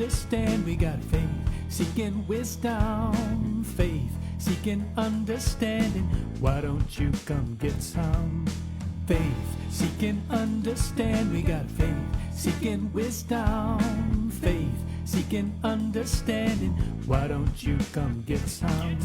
understand. We got faith seeking wisdom, faith seeking understanding. Why don't you come get some? Faith seeking understand. We got faith seeking wisdom, faith seeking understanding. Why don't you come get some?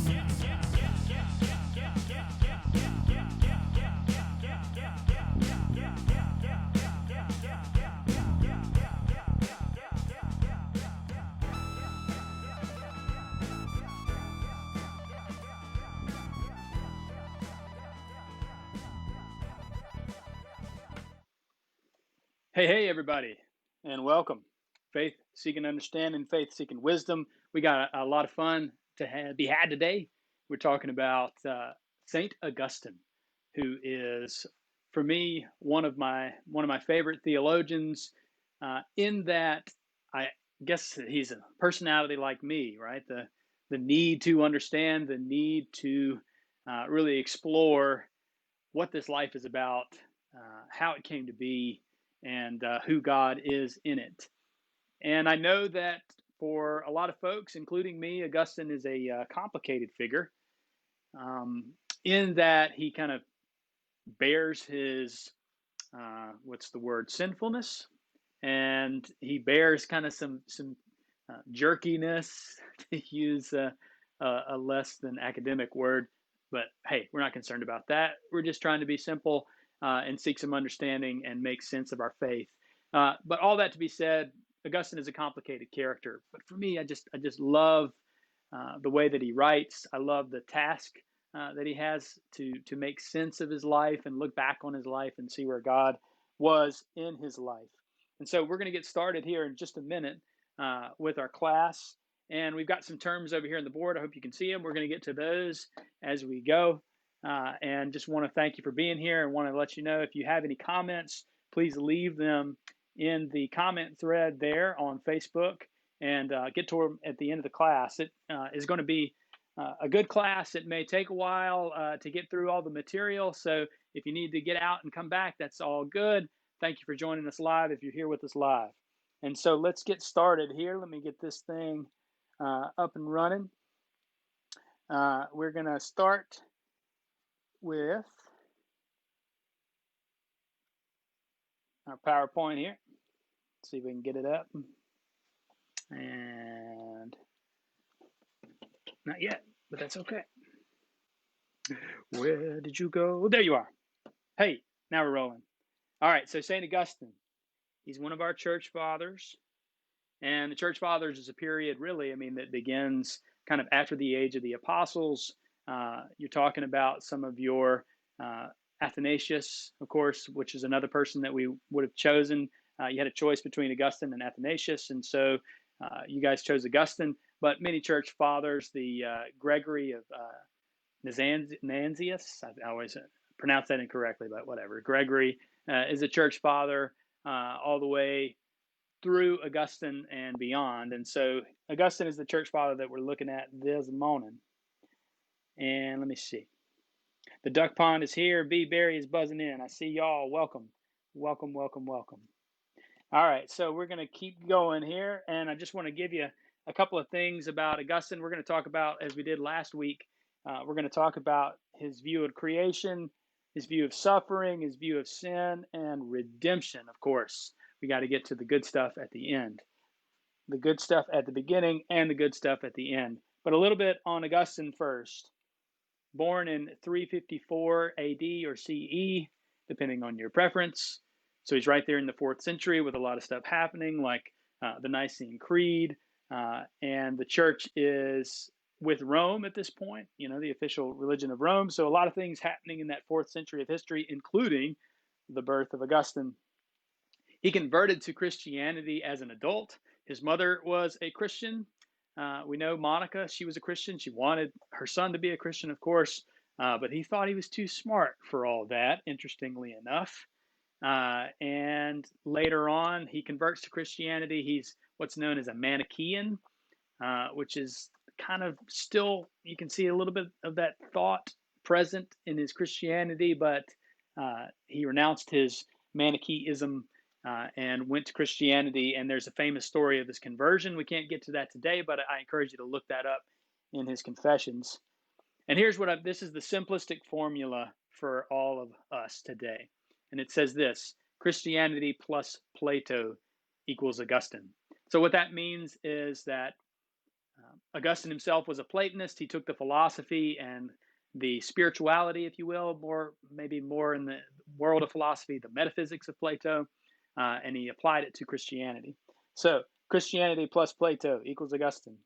Hey, everybody, and welcome. Faith seeking understanding, faith seeking wisdom. We got a lot of fun to be had today. We're talking about Saint Augustine, who is, for me, one of my favorite theologians. In that, I guess he's a personality like me, right? The need to understand, the need to really explore what this life is about, how it came to be, and who God is in it. And I know that for a lot of folks, including me, Augustine is a complicated figure, in that he kind of bears his, sinfulness, and he bears kind of some jerkiness, to use a less than academic word. But hey, we're not concerned about that. We're just trying to be simple and seek some understanding and make sense of our faith. But all that to be said, Augustine is a complicated character. But for me, I just love the way that he writes. I love the task that he has to make sense of his life and look back on his life and see where God was in his life. And so we're going to get started here in just a minute with our class. And we've got some terms over here on the board. I hope you can see them. We're going to get to those as we go. And just want to thank you for being here and want to let you know if you have any comments, please leave them in the comment thread there on Facebook and get to them at the end of the class. It is going to be a good class. It may take a while to get through all the material. So if you need to get out and come back, that's all good. Thank you for joining us live if you're here with us live. And so let's get started here. Let me get this thing up and running. We're going to start with our PowerPoint here. Let's see if we can get it up. And not yet, but that's okay. Where did you go? There you are. Hey, now we're rolling. All right, so St. Augustine, he's one of our church fathers. And the church fathers is a period, really, that begins kind of after the age of the apostles. You're talking about some of your Athanasius, of course, which is another person that we would have chosen. You had a choice between Augustine and Athanasius, and so you guys chose Augustine. But many church fathers, the Gregory of Nazianzus, I always pronounce that incorrectly, but whatever. Gregory is a church father all the way through Augustine and beyond. And so Augustine is the church father that we're looking at this morning. And let me see. The duck pond is here. B. Barry is buzzing in. I see y'all. Welcome. Welcome. All right, so we're going to keep going here. And I just want to give you a couple of things about Augustine. We're going to talk about, as we did last week, we're going to talk about his view of creation, his view of suffering, his view of sin, and redemption, of course. We got to get to the good stuff at the end. The good stuff at the beginning and the good stuff at the end. But a little bit on Augustine first. Born in 354 AD or CE, depending on your preference. So he's right there in the 4th century with a lot of stuff happening, like the Nicene Creed. And the church is with Rome at this point, the official religion of Rome. So a lot of things happening in that 4th century of history, including the birth of Augustine. He converted to Christianity as an adult. His mother was a Christian. We know Monica, she was a Christian. She wanted her son to be a Christian, of course, but he thought he was too smart for all that, interestingly enough. And later on, he converts to Christianity. He's what's known as a Manichaean, which is kind of still, you can see a little bit of that thought present in his Christianity, but he renounced his Manichaeism and went to Christianity. And there's a famous story of his conversion. We can't get to that today, but I encourage you to look that up in his Confessions. And here's this is the simplistic formula for all of us today. And it says this: Christianity plus Plato equals Augustine. So what that means is that Augustine himself was a Platonist. He took the philosophy and the spirituality, if you will, maybe more in the world of philosophy, the metaphysics of Plato, and he applied it to Christianity. So Christianity plus Plato equals Augustine.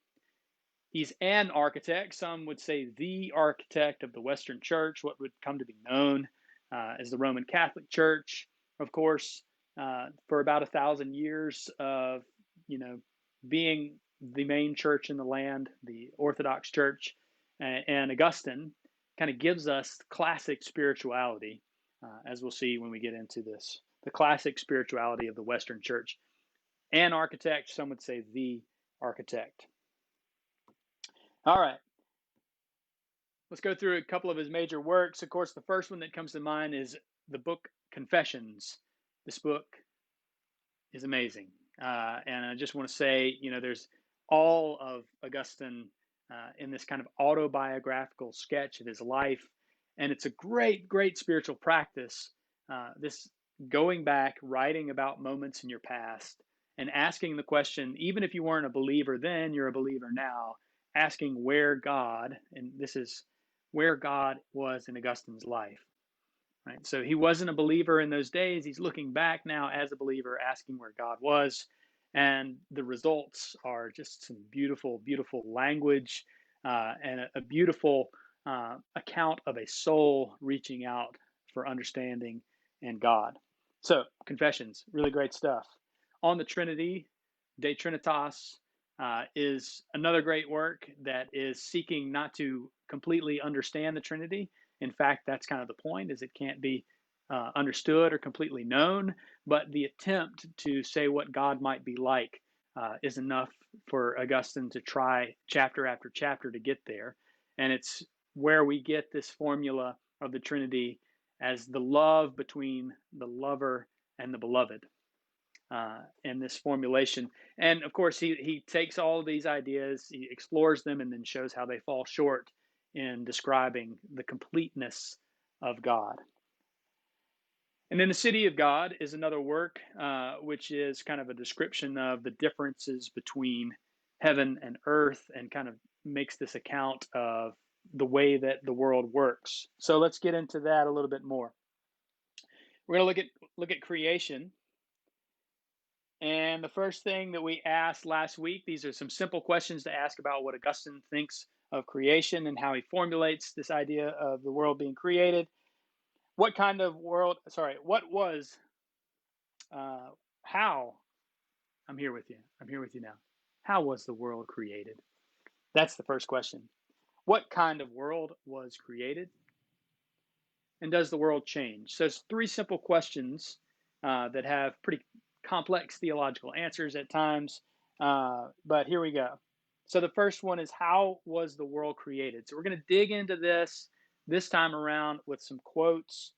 He's an architect. Some would say the architect of the Western Church, what would come to be known as the Roman Catholic Church, of course, for about 1,000 years of, being the main church in the land, the Orthodox Church. And Augustine kind of gives us classic spirituality, as we'll see when we get into this, the classic spirituality of the Western Church. An architect, some would say the architect. All right. Let's go through a couple of his major works. Of course, the first one that comes to mind is the book Confessions. This book is amazing. And I just want to say, there's all of Augustine in this kind of autobiographical sketch of his life. And it's a great, great spiritual practice. This going back, writing about moments in your past and asking the question, even if you weren't a believer then, you're a believer now, asking where God, and this is where God was in Augustine's life. Right? So he wasn't a believer in those days. He's looking back now as a believer, asking where God was. And the results are just some beautiful, beautiful language and a beautiful account of a soul reaching out for understanding and God. So, Confessions, really great stuff. On the Trinity, De Trinitas, is another great work that is seeking not to completely understand the Trinity. In fact, that's kind of the point, is it can't be understood or completely known, but the attempt to say what God might be like is enough for Augustine to try chapter after chapter to get there. And it's where we get this formula of the Trinity as the love between the lover and the beloved. In this formulation. And of course, he takes all of these ideas, he explores them, and then shows how they fall short in describing the completeness of God. And then The City of God is another work, which is kind of a description of the differences between heaven and earth, and kind of makes this account of the way that the world works. So let's get into that a little bit more. We're going to look at creation. And the first thing that we asked last week, these are some simple questions to ask about what Augustine thinks of creation and how he formulates this idea of the world being created. What kind of world, what was, how, I'm here with you now. How was the world created? That's the first question. What kind of world was created? And does the world change? So it's three simple questions that have pretty complex theological answers at times, but here we go. So the first one is, how was the world created? So we're going to dig into this time around with some quotes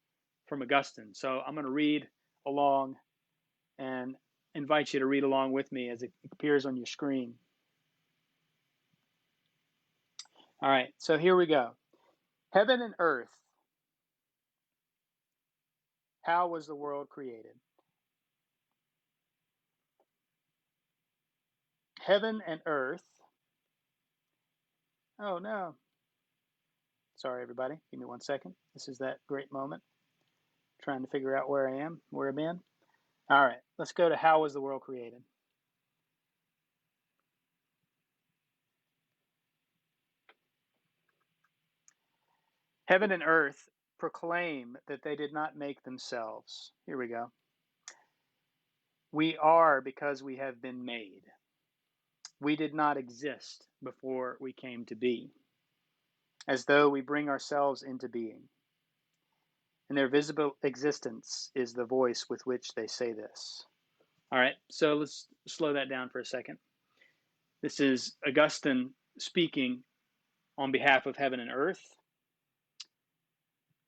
from Augustine. So I'm going to read along and invite you to read along with me as it appears on your screen. All right, so here we go. Heaven and earth. How was the world created? Heaven and earth. Oh, no. Sorry, everybody. Give me 1 second. This is that great moment. Trying to figure out where I am, where I've been. All right, let's go to how was the world created? Heaven and earth proclaim that they did not make themselves. Here we go. We are because we have been made. We did not exist before we came to be, as though we bring ourselves into being. And their visible existence is the voice with which they say this. All right, so let's slow that down for a second. This is Augustine speaking on behalf of heaven and earth.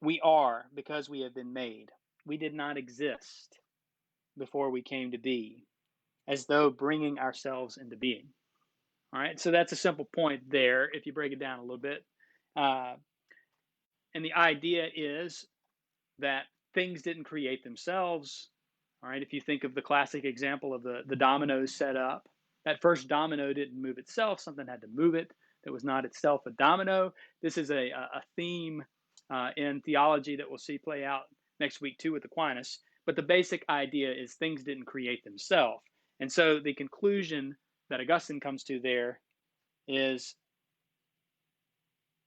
We are because we have been made. We did not exist before we came to be, as though bringing ourselves into being. All right, so that's a simple point there if you break it down a little bit. And the idea is that things didn't create themselves. All right, if you think of the classic example of the dominoes set up, that first domino didn't move itself, something had to move it that was not itself a domino. This is a theme in theology that we'll see play out next week too with Aquinas. But the basic idea is things didn't create themselves. And so the conclusion that Augustine comes to there is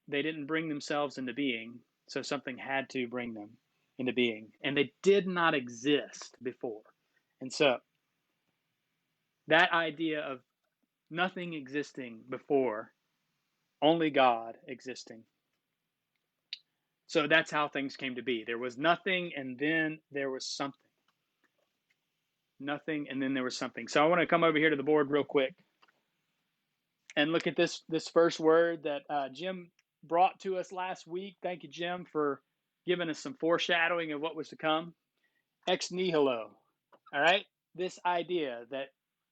they didn't bring themselves into being, so something had to bring them into being. And they did not exist before. And so that idea of nothing existing before, only God existing. So that's how things came to be. There was nothing, and then there was something. Nothing, and then there was something. So I want to come over here to the board real quick and look at this first word that Jim brought to us last week. Thank you, Jim, for giving us some foreshadowing of what was to come. Ex nihilo. All right? This idea that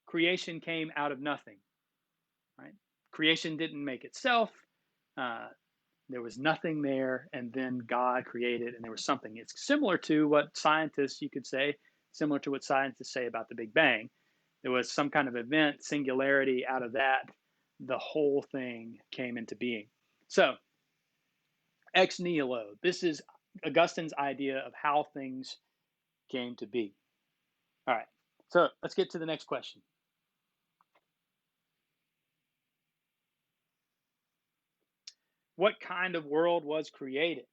creation came out of nothing. Right? Creation didn't make itself. There was nothing there, and then God created, and there was something. It's similar to what scientists, you could say, similar to what scientists say about the Big Bang. There was some kind of event, singularity out of that. The whole thing came into being. So, ex nihilo. This is Augustine's idea of how things came to be. All right. So, let's get to the next question. What kind of world was created?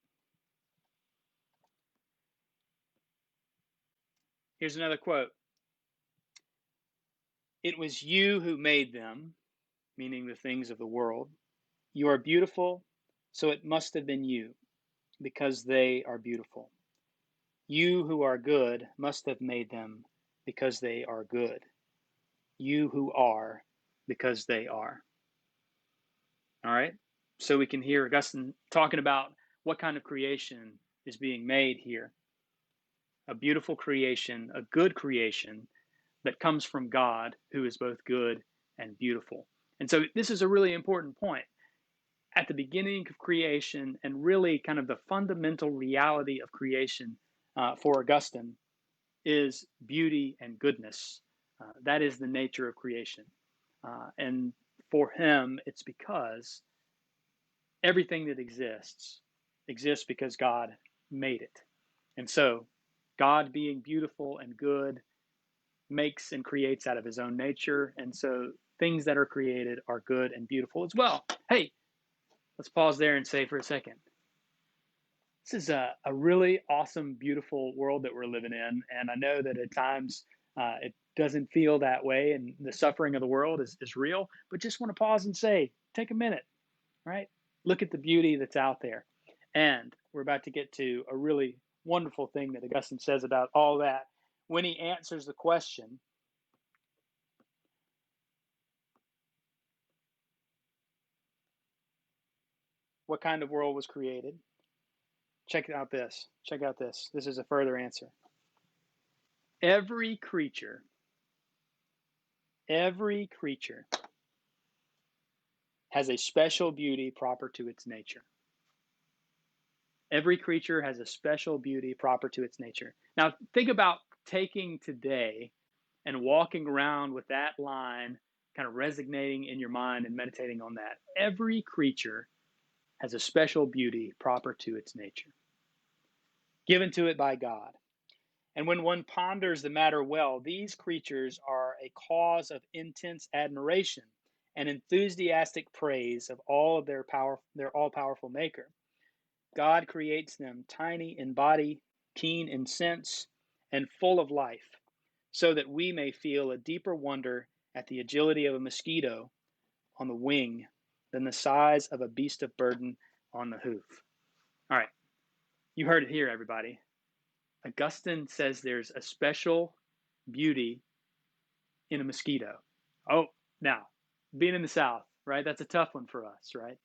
Here's another quote. It was you who made them, meaning the things of the world. You are beautiful, so it must have been you, because they are beautiful. You who are good must have made them, because they are good. You who are, because they are. All right? So we can hear Augustine talking about what kind of creation is being made here. A beautiful creation, a good creation that comes from God, who is both good and beautiful. And so this is a really important point. At the beginning of creation, and really kind of the fundamental reality of creation for Augustine, is beauty and goodness. That is the nature of creation. And for him, it's because everything that exists because God made it. And so, God being beautiful and good makes and creates out of his own nature. And so, things that are created are good and beautiful as well. Hey, let's pause there and say for a second, this is a really awesome, beautiful world that we're living in. And I know that at times it doesn't feel that way, and the suffering of the world is real. But just want to pause and say, take a minute, right? Look at the beauty that's out there. And we're about to get to a really wonderful thing that Augustine says about all that when he answers the question, what kind of world was created? Check out this. Check out this. This is a further answer. Every creature has a special beauty proper to its nature. Every creature has a special beauty proper to its nature. Now, think about taking today and walking around with that line kind of resonating in your mind and meditating on that. Every creature has a special beauty proper to its nature, given to it by God. And when one ponders the matter well, these creatures are a cause of intense admiration and enthusiastic praise of their all-powerful maker. God creates them tiny in body, keen in sense, and full of life, so that we may feel a deeper wonder at the agility of a mosquito on the wing than the size of a beast of burden on the hoof. All right, you heard it here, everybody. Augustine says there's a special beauty in a mosquito. Oh, now, being in the South, right? That's a tough one for us, right?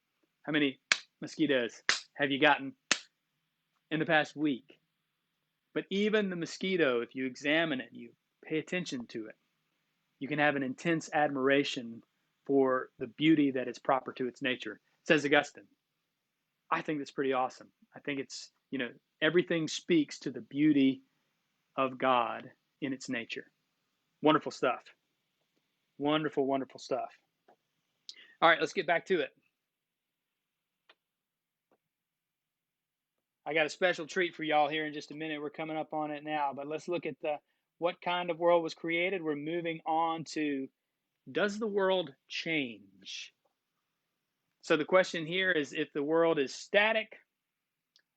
How many mosquitoes have you gotten in the past week? But even the mosquito, if you examine it, you pay attention to it. You can have an intense admiration for the beauty that is proper to its nature. Says Augustine. I think that's pretty awesome. I think it's, everything speaks to the beauty of God in its nature. Wonderful stuff. Wonderful, wonderful stuff. All right, let's get back to it. I got a special treat for y'all here in just a minute. We're coming up on it now, but let's look at what kind of world was created. We're moving on to, does the world change? So the question here is if the world is static,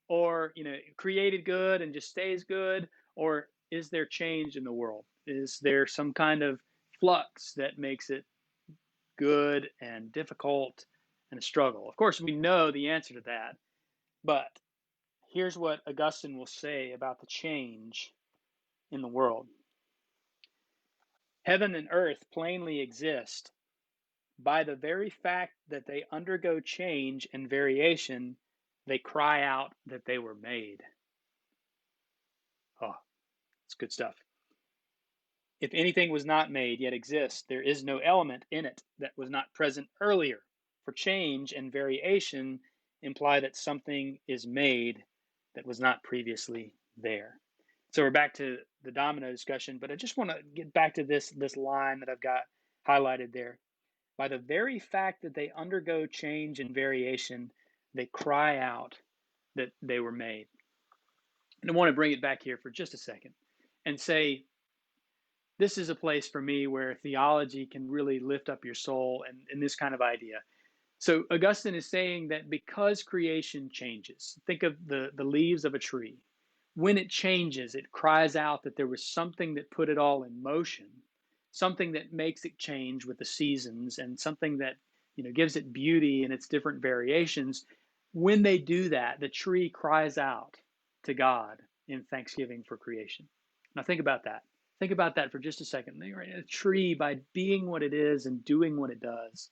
or created good and just stays good, or is there change in the world? Is there some kind of flux that makes it good and difficult and a struggle? Of course, we know the answer to that, but here's what Augustine will say about the change in the world. Heaven and earth plainly exist by the very fact that they undergo change and variation. They cry out that they were made. Oh, it's good stuff. If anything was not made yet exists, there is no element in it that was not present earlier. For change and variation imply that something is made that was not previously there. So we're back to the domino discussion, but I just want to get back to this line that I've got highlighted there. By the very fact that they undergo change and variation, they cry out that they were made. And I want to bring it back here for just a second and say, this is a place for me where theology can really lift up your soul and this kind of idea. So Augustine is saying that because creation changes, think of the leaves of a tree. When it changes, it cries out that there was something that put it all in motion, something that makes it change with the seasons, and something that gives it beauty in its different variations. When they do that, the tree cries out to God in thanksgiving for creation. Now think about that. Think about that for just a second. A tree, by being what it is and doing what it does,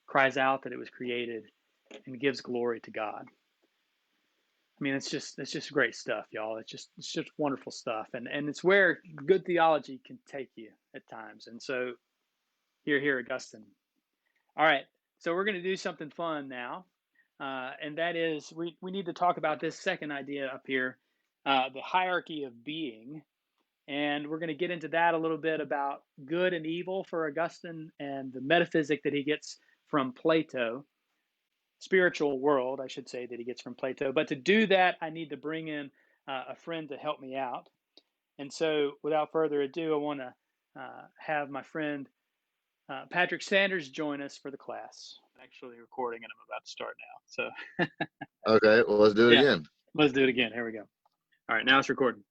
cries out that it was created and gives glory to God. I mean, it's just great stuff, y'all. It's just wonderful stuff, and it's where good theology can take you at times. And so, here, Augustine. All right, so we're going to do something fun now, and that is we need to talk about this second idea up here, the hierarchy of being. And we're going to get into that a little bit about good and evil for Augustine and the metaphysic that he gets from Plato, spiritual world, I should say, that he gets from Plato. But to do that, I need to bring in a friend to help me out. And so without further ado, I want to have my friend Patrick Sanders join us for the class. I'm actually recording and I'm about to start now. So okay, well, let's do it again. Let's do it again. Here we go. All right, now it's recording.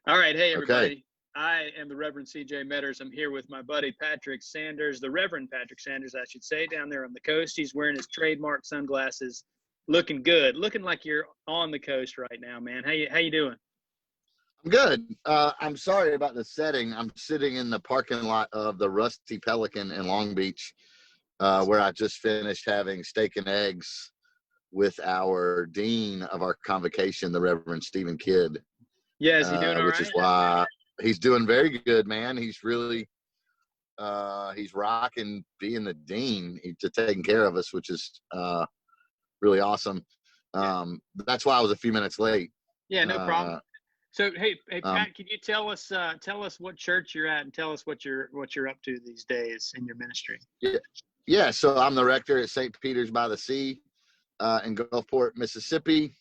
All right, hey everybody. Okay. I am the Reverend C.J. Metters. I'm here with my buddy Patrick Sanders, the Reverend Patrick Sanders, I should say, down there on the coast. He's wearing his trademark sunglasses, looking good, looking like you're on the coast right now, man. How you doing? I'm good. I'm sorry about the setting. I'm sitting in the parking lot of the Rusty Pelican in Long Beach, where I just finished having steak and eggs with our dean of our convocation, the Reverend Stephen Kidd. Yeah, is he doing all right? Which is why he's doing very good, man. He's really, he's rocking being the dean. He's taking care of us, which is really awesome. That's why I was a few minutes late. Yeah, no problem. So, hey, Pat, can you tell us what church you're at and tell us what you're up to these days in your ministry? Yeah. So I'm the rector at St. Peter's by the Sea in Gulfport, Mississippi.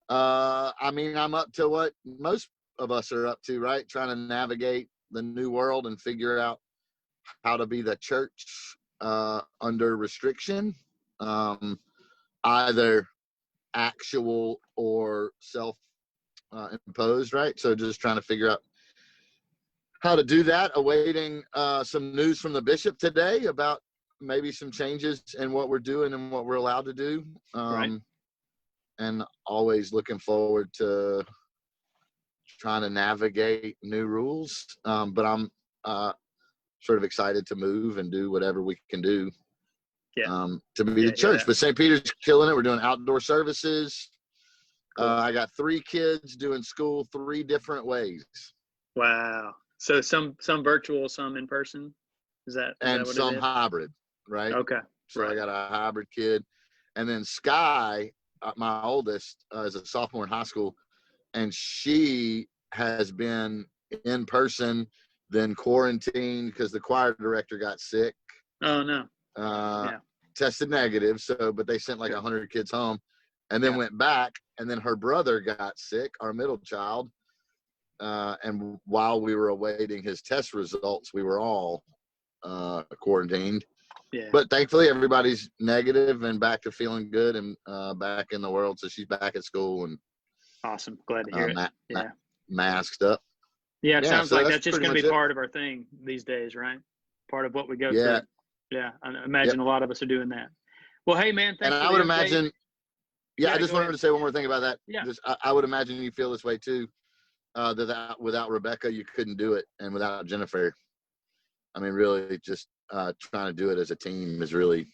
I mean, I'm up to what most of us are up to, right? Trying to navigate the new world and figure out how to be the church under restriction, either actual or self-imposed, right? So just trying to figure out how to do that, awaiting some news from the bishop today about maybe some changes in what we're doing and what we're allowed to do. Right. And always looking forward to trying to navigate new rules. But I'm sort of excited to move and do whatever we can do to be the church. But St. Peter's killing it. We're doing outdoor services. Cool. I got 3 kids doing school 3 different ways. Wow. So some virtual, some in person. Is that and what some it is? hybrid, right? Okay. So right. I got a hybrid kid, and then Sky, my oldest, is a sophomore in high school, and she has been in person, then quarantined because the choir director got sick. Oh no. Yeah. Tested negative, but they sent like 100 kids home, and then went back, and then her brother got sick, our middle child, and while we were awaiting his test results, we were all quarantined. Yeah. But thankfully everybody's negative and back to feeling good and back in the world, so she's back at school and awesome. Glad to hear it. Masked up. Yeah, it sounds like that's just going to be it. part of our thing these days, right? Part of what we go through. Yeah, I imagine a lot of us are doing that. Well, hey, man, thanks. And I would imagine, I just wanted to say one more thing about that. Yeah. I would imagine you feel this way too, that without Rebecca, you couldn't do it. And without Jennifer, I mean, really just trying to do it as a team is really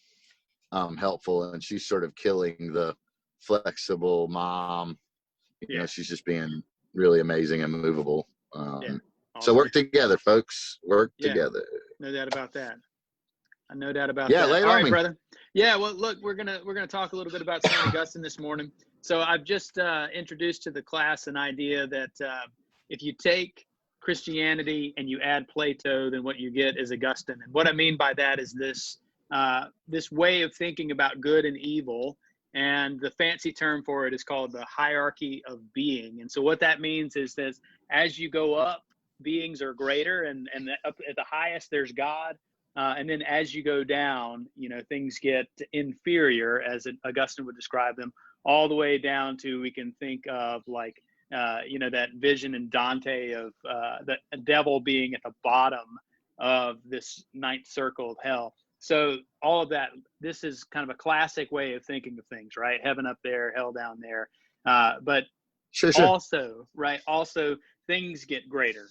helpful. And she's sort of killing the flexible mom. You know, she's just being really amazing and movable. Awesome. So work together, folks. Work together. No doubt about that. No doubt about that. Yeah, lay it All on right, me. brother. Yeah, well, look, we're gonna talk a little bit about St. Augustine this morning. So I've just introduced to the class an idea that if you take Christianity and you add Plato, then what you get is Augustine. And what I mean by that is this way of thinking about good and evil. And the fancy term for it is called the hierarchy of being. And so what that means is that as you go up, beings are greater, and up at the highest there's God. And then as you go down, things get inferior, as Augustine would describe them, all the way down to, we can think of like, that vision in Dante of the devil being at the bottom of this ninth circle of hell. So all of that, this is kind of a classic way of thinking of things, right? Heaven up there, hell down there. But also, right, also things get greater.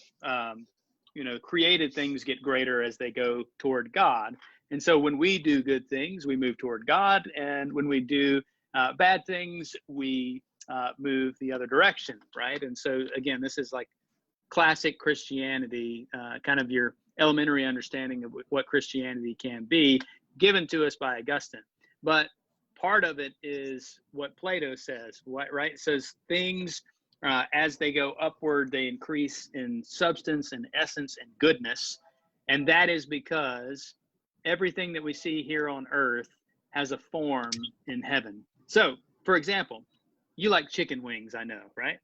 Created things get greater as they go toward God. And so when we do good things, we move toward God. And when we do bad things, we move the other direction, right? And so, again, this is like classic Christianity, kind of your elementary understanding of what Christianity can be, given to us by Augustine. But part of it is what Plato says, right? It says things, as they go upward, they increase in substance and essence and goodness. And that is because everything that we see here on earth has a form in heaven. So, for example, you like chicken wings, I know, right?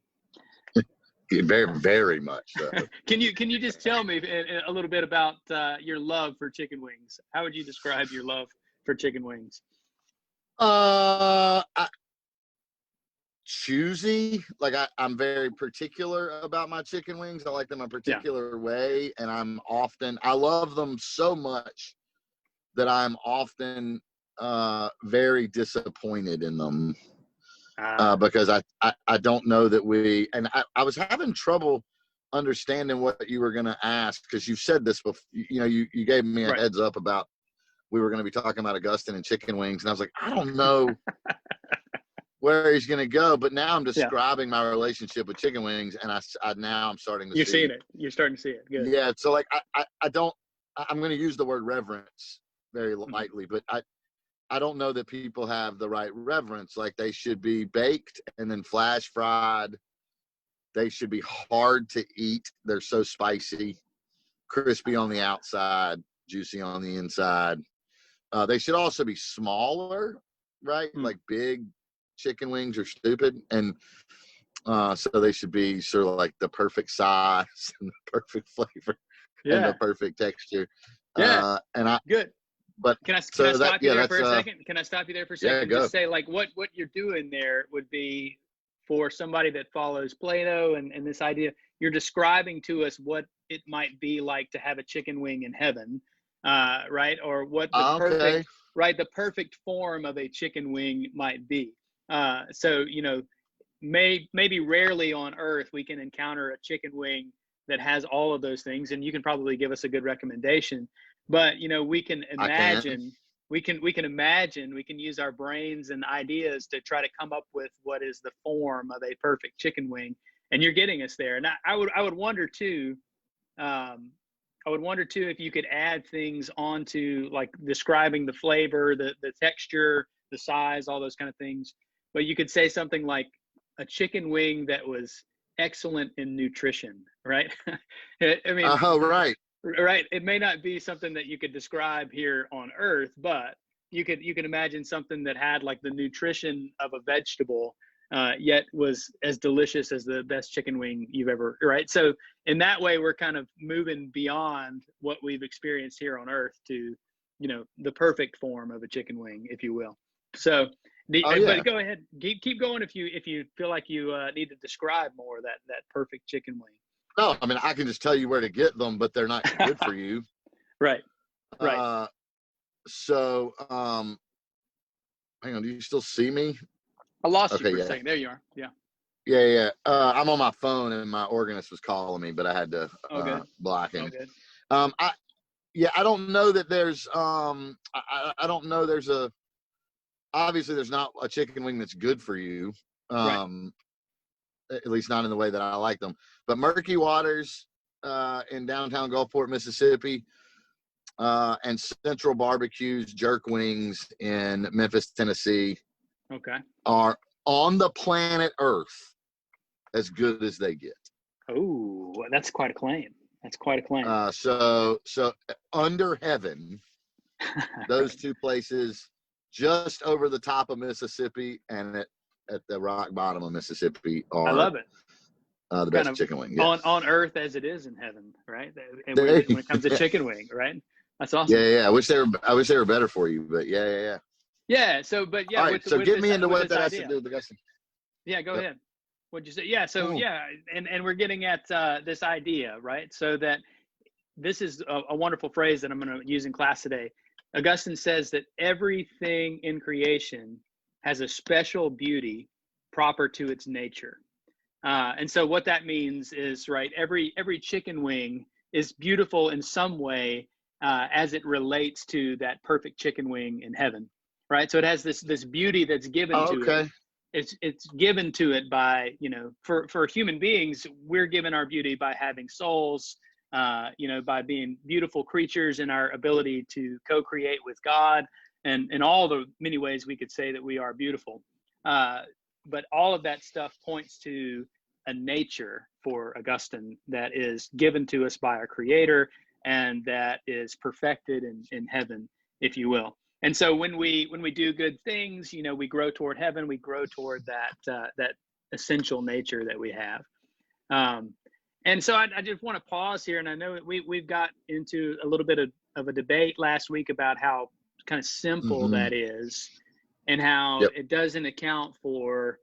Very, very much so. Can you just tell me a little bit about your love for chicken wings? How would you describe your love for chicken wings? Choosy. Like I'm very particular about my chicken wings. I like them a particular way, and I love them so much that I'm often very disappointed in them. Because I don't know that I was having trouble understanding what you were going to ask, because you've said this before. You gave me a heads up about we were going to be talking about Augustine and chicken wings, and I was like, I don't know where he's going to go. But now I'm describing my relationship with chicken wings, and now I'm starting to see. You're seeing it. You're starting to see it. Good. Yeah. So like I'm going to use the word reverence very lightly, but I don't know that people have the right reverence. Like, they should be baked and then flash fried. They should be hard to eat. They're so spicy, crispy on the outside, juicy on the inside. They should also be smaller, right? Like big chicken wings are stupid. And so they should be sort of like the perfect size and the perfect flavor and the perfect texture. Yeah. Good. But can I stop you there for a second? Can I stop you there for a second? Yeah, go. Just say, like, what you're doing there would be, for somebody that follows Plato and this idea, you're describing to us what it might be like to have a chicken wing in heaven, right? Or what the perfect form of a chicken wing might be. So, maybe rarely on earth we can encounter a chicken wing that has all of those things, and you can probably give us a good recommendation. But we can imagine, we can use our brains and ideas to try to come up with what is the form of a perfect chicken wing, and you're getting us there. And I would wonder too, I would wonder too if you could add things onto, like describing the flavor, the texture, the size, all those kind of things. But you could say something like a chicken wing that was excellent in nutrition, right? I mean, Oh, right. right. It may not be something that you could describe here on Earth, but you could imagine something that had like the nutrition of a vegetable, yet was as delicious as the best chicken wing you've ever, right? So in that way, we're kind of moving beyond what we've experienced here on Earth to, the perfect form of a chicken wing, if you will. So, Oh, yeah. but go ahead, keep going if you feel like you need to describe more that perfect chicken wing. No, I mean, I can just tell you where to get them, but they're not good for you. Right. So, hang on. Do you still see me? I lost you for a second. There you are. Yeah. Yeah. I'm on my phone and my organist was calling me, but I had to block him. I don't know that there's I don't know there's obviously there's not a chicken wing that's good for you. At least not in the way that I like them. But Murky Waters in downtown Gulfport, Mississippi, and Central Barbecue's Jerk Wings in Memphis, Tennessee, are on the planet Earth as good as they get. Oh, that's quite a claim. So under heaven, those two places just over the top of Mississippi and at the rock bottom of Mississippi are, I love it. The best chicken wing. Yes. On earth as it is in heaven, right? And when it comes to chicken wing, right? That's awesome. Yeah. I wish they were better for you, but yeah. Yeah. So, but yeah. All right. So get me into what that has to do with Augustine. Yeah. Go ahead. What'd you say? Yeah. So and we're getting at this idea, right? So that this is a wonderful phrase that I'm going to use in class today. Augustine says that everything in creation has a special beauty proper to its nature. And so what that means is, right, every chicken wing is beautiful in some way as it relates to that perfect chicken wing in heaven, right? So it has this beauty that's given to it. It's given to it by, for human beings, we're given our beauty by having souls, by being beautiful creatures in our ability to co-create with God, and in all the many ways we could say that we are beautiful. But all of that stuff points to a nature for Augustine that is given to us by our Creator and that is perfected in heaven, if you will. And so when we do good things, we grow toward heaven, we grow toward that essential nature that we have. And so I just want to pause here, and I know we've got into a little bit of a debate last week about how kind of simple that is, and how it doesn't account for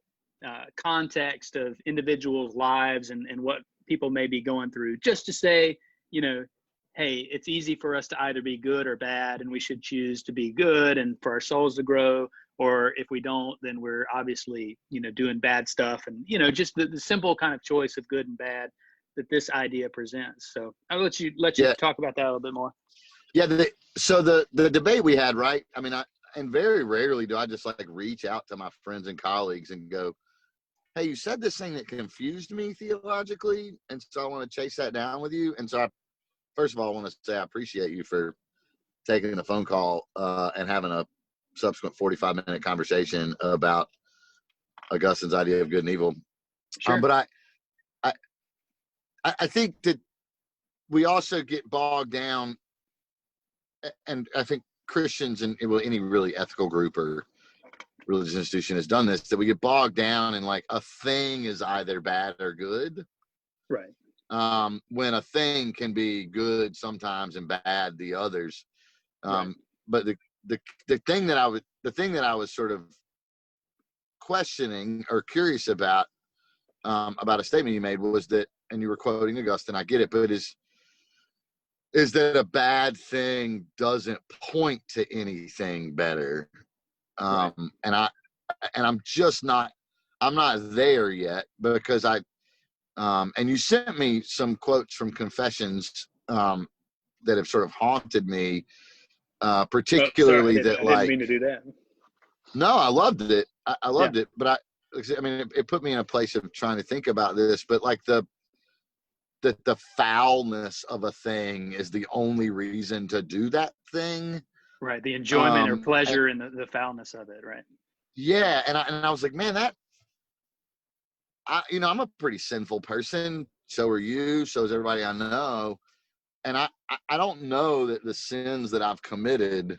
context of individuals' lives and what people may be going through. Just to say, hey, it's easy for us to either be good or bad, and we should choose to be good and for our souls to grow, or if we don't, then we're obviously, doing bad stuff, and, just the simple kind of choice of good and bad that this idea presents. So I'll let you talk about that a little bit more. Yeah. So the debate we had, right? I mean, and very rarely do I just like reach out to my friends and colleagues and go, hey, you said this thing that confused me theologically, and so I want to chase that down with you. And so first of all, I want to say I appreciate you for taking a phone call and having a subsequent 45-minute conversation about Augustine's idea of good and evil. Sure. But I think that we also get bogged down, and I think Christians and any really ethical group or religious institution has done this, that we get bogged down in like a thing is either bad or good. Right. When a thing can be good sometimes and bad the others. Right. But the thing that I was sort of questioning or curious about a statement you made was that, and you were quoting Augustine, I get it, but is that a bad thing doesn't point to anything better. Right. And I'm not there yet, because and you sent me some quotes from Confessions that have sort of haunted me, particularly I didn't mean to do that. No, I loved it. I loved it, but I mean, it put me in a place of trying to think about this, but like that the foulness of a thing is the only reason to do that thing. Right. The enjoyment or And, pleasure in the foulness of it. Right. yeah, and I was like, man, I'm a pretty sinful person. So are you. So is everybody I know. And I don't know that the sins that I've committed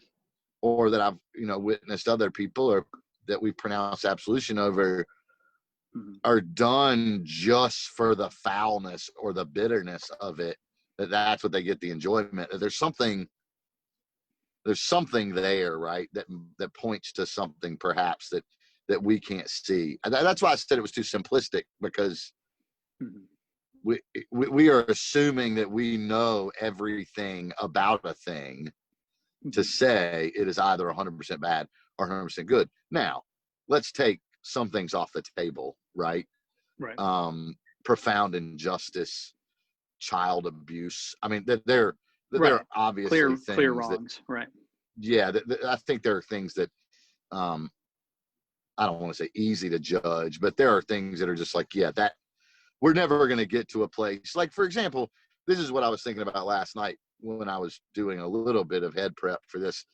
or that I've, witnessed other people or that we pronounce absolution over are done just for the foulness or the bitterness of it. That's what they get the enjoyment. There's something there, right? That points to something perhaps that we can't see. And that's why I said it was too simplistic, because we are assuming that we know everything about a thing to say it is either 100% bad or 100% good. Now, let's take some things off the table, right? Right. Profound injustice, child abuse. I mean, there Right. are obviously clear wrongs. Right. Yeah, I think there are things that I don't want to say easy to judge, but there are things that are just like, yeah, that we're never going to get to a place. Like, for example, this is what I was thinking about last night when I was doing a little bit of head prep for this,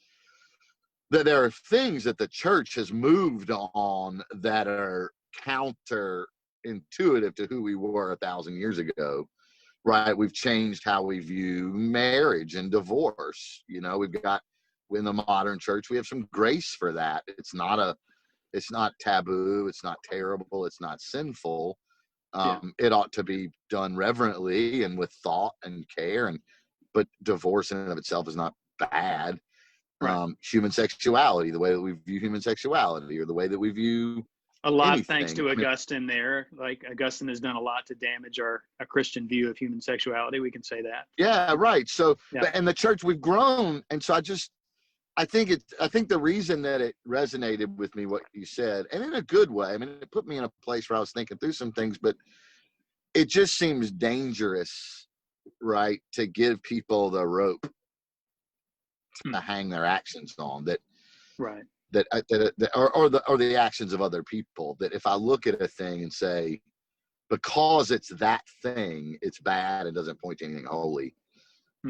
that there are things that the church has moved on that are counterintuitive to who we were 1,000 years ago, right? We've changed how we view marriage and divorce. We've got, in the modern church, we have some grace for that. It's not taboo. It's not terrible. It's not sinful. It ought to be done reverently and with thought and care. But divorce in and of itself is not bad. Right. Human sexuality, the way that we view human sexuality, or the way that we view a lot anything. Thanks to Augustine there. Like, Augustine has done a lot to damage a Christian view of human sexuality. We can say that. Yeah, right. So, and the church, we've grown. And so I think the reason that it resonated with me, what you said, and in a good way, I mean, it put me in a place where I was thinking through some things, but it just seems dangerous, right, to give people the rope to hang their actions on, or the actions of other people. That if I look at a thing and say, because it's that thing, it's bad and doesn't point to anything holy,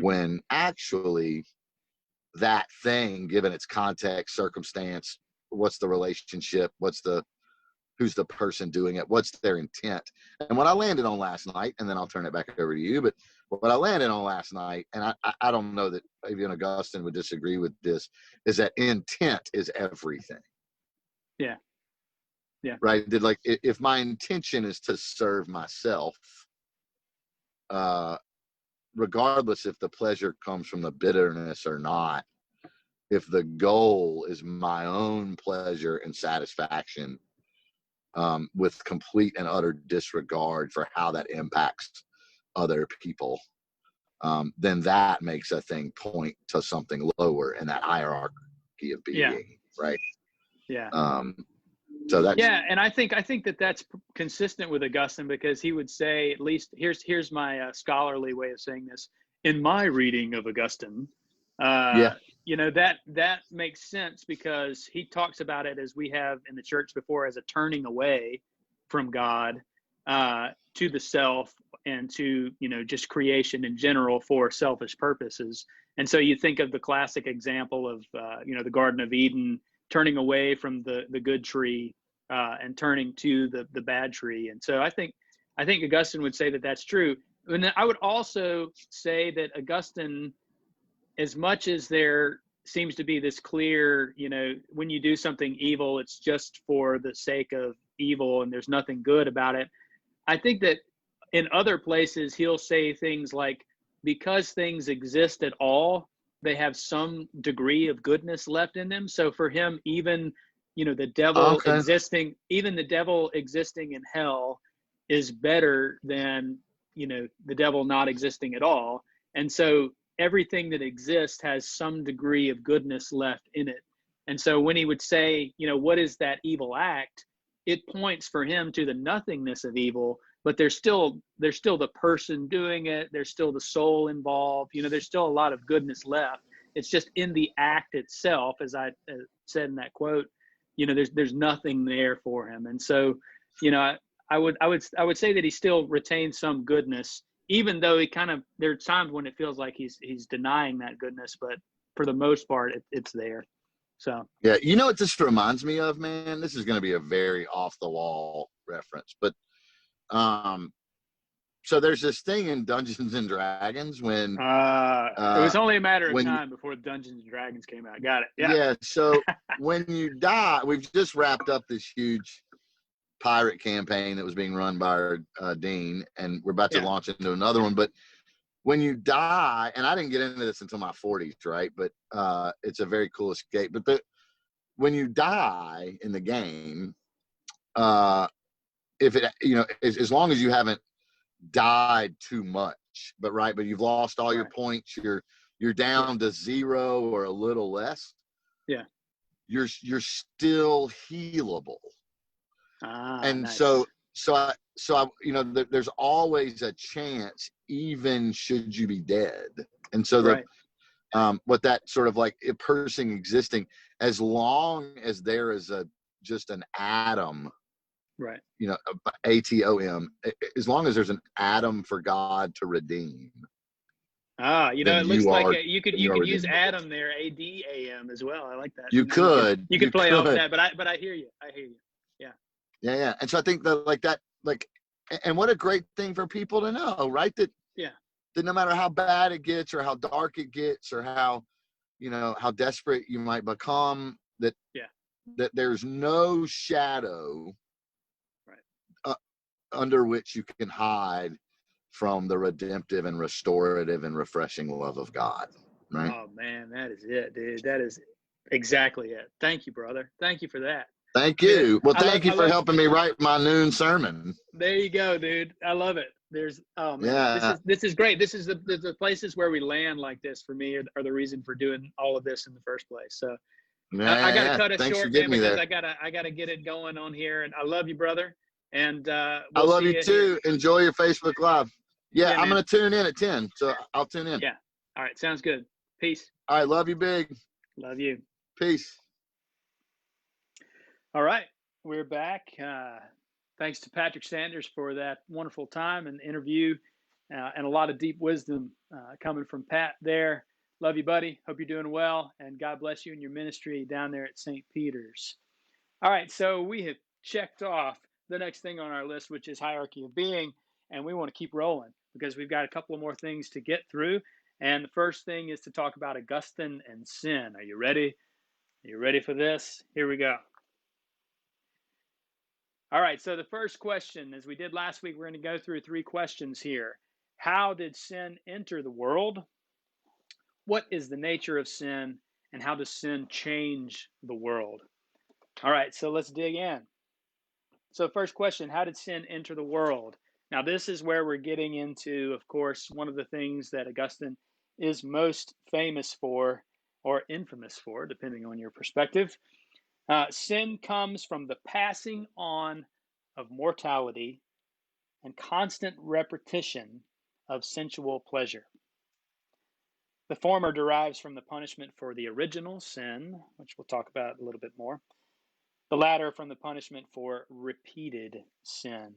when actually that thing, given its context, circumstance, what's the relationship, who's the person doing it, what's their intent. And what I landed on last night, and then I'll turn it back over to you, but what I landed on last night, and I don't know that even Augustine would disagree with this, is that intent is everything. Yeah. Right? Like, if my intention is to serve myself, regardless if the pleasure comes from the bitterness or not, if the goal is my own pleasure and satisfaction, with complete and utter disregard for how that impacts other people, then that makes a thing point to something lower in that hierarchy of being, right? Yeah. So that's and I think that's consistent with Augustine, because he would say, at least here's my scholarly way of saying this. In my reading of Augustine, that makes sense, because he talks about it, as we have in the church before, as a turning away from God to the self and to, just creation in general for selfish purposes. And so you think of the classic example of, the Garden of Eden, turning away from the good tree and turning to the bad tree. And so I think Augustine would say that that's true. And then I would also say that Augustine, as much as there seems to be this clear, when you do something evil, it's just for the sake of evil and there's nothing good about it. I think that in other places, he'll say things like, because things exist at all, they have some degree of goodness left in them. So for him, even, the devil existing in hell is better than, the devil not existing at all. And so everything that exists has some degree of goodness left in it. And so when he would say, what is that evil act? It points for him to the nothingness of evil, but there's still the person doing it. There's still the soul involved. There's still a lot of goodness left. It's just in the act itself, as I said in that quote, there's nothing there for him. And so, I would say that he still retains some goodness even though there's times when it feels like he's denying that goodness, but for the most part, it's there. So yeah, you know what this reminds me of, man? This is going to be a very off the wall reference, but so there's this thing in Dungeons and Dragons when it was only a matter of when time before Dungeons and Dragons came out. Got it. yeah. So when you die, we've just wrapped up this huge pirate campaign that was being run by our dean, and we're about to launch into another one. But when you die, and I didn't get into this until my 40s, right? But it's a very cool escape. But when you die in the game, if it, you know, as long as you haven't died too much, but you've lost all your points, you're down to 0 or a little less. Yeah, you're still healable. And nice. so I, you know, there's always a chance, even should you be dead. And so what that sort of like a person existing, as long as there is just an atom, right? You know, atom, as long as there's an atom for God to redeem. You know, it looks like you could use redeemable. Adam there, ADAM as well. I like that. You could play off that, but I hear you. Yeah. And so I think that and what a great thing for people to know, right? That no matter how bad it gets or how dark it gets or how, you know, how desperate you might become, that there's no shadow under which you can hide from the redemptive and restorative and refreshing love of God, right? Oh man, that is it, dude. That is exactly it. Thank you, brother. Thank you for that. Thank you. Well, thank you for helping me write my noon sermon. There you go, dude. I love it. This is great. This is the places where we land like this for me are the reason for doing all of this in the first place. So I got to cut it short, man, because I gotta get it going on here. And I love you, brother. And I love you too. Here. Enjoy your Facebook Live. Yeah, I'm going to tune in at 10. So I'll tune in. Yeah. All right. Sounds good. Peace. All right. Love you big. Love you. Peace. All right. We're back. Thanks to Patrick Sanders for that wonderful time and interview and a lot of deep wisdom coming from Pat there. Love you, buddy. Hope you're doing well. And God bless you in your ministry down there at St. Peter's. All right. So we have checked off the next thing on our list, which is hierarchy of being. And we want to keep rolling because we've got a couple of more things to get through. And the first thing is to talk about Augustine and sin. Are you ready? Are you ready for this? Here we go. All right. So the first question, as we did last week, we're going to go through 3 questions here. How did sin enter the world? What is the nature of sin? And how does sin change the world? All right. So let's dig in. So first question, how did sin enter the world? Now, this is where we're getting into, of course, one of the things that Augustine is most famous for or infamous for, depending on your perspective. Sin comes from the passing on of mortality and constant repetition of sensual pleasure. The former derives from the punishment for the original sin, which we'll talk about a little bit more. The latter from the punishment for repeated sin.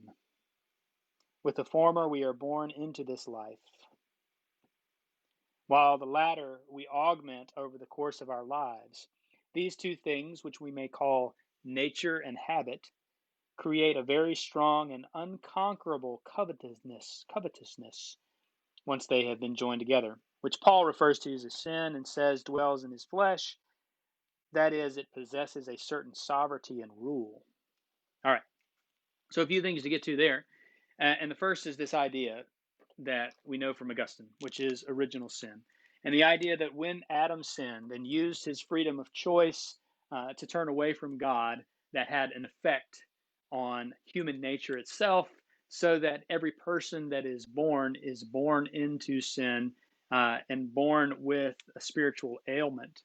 With the former, we are born into this life, while the latter we augment over the course of our lives. These 2 things, which we may call nature and habit, create a very strong and unconquerable covetousness once they have been joined together, which Paul refers to as a sin and says dwells in his flesh. That is, it possesses a certain sovereignty and rule. All right. So a few things to get to there. And the first is this idea that we know from Augustine, which is original sin. And the idea that when Adam sinned and used his freedom of choice to turn away from God, that had an effect on human nature itself, so that every person that is born into sin and born with a spiritual ailment.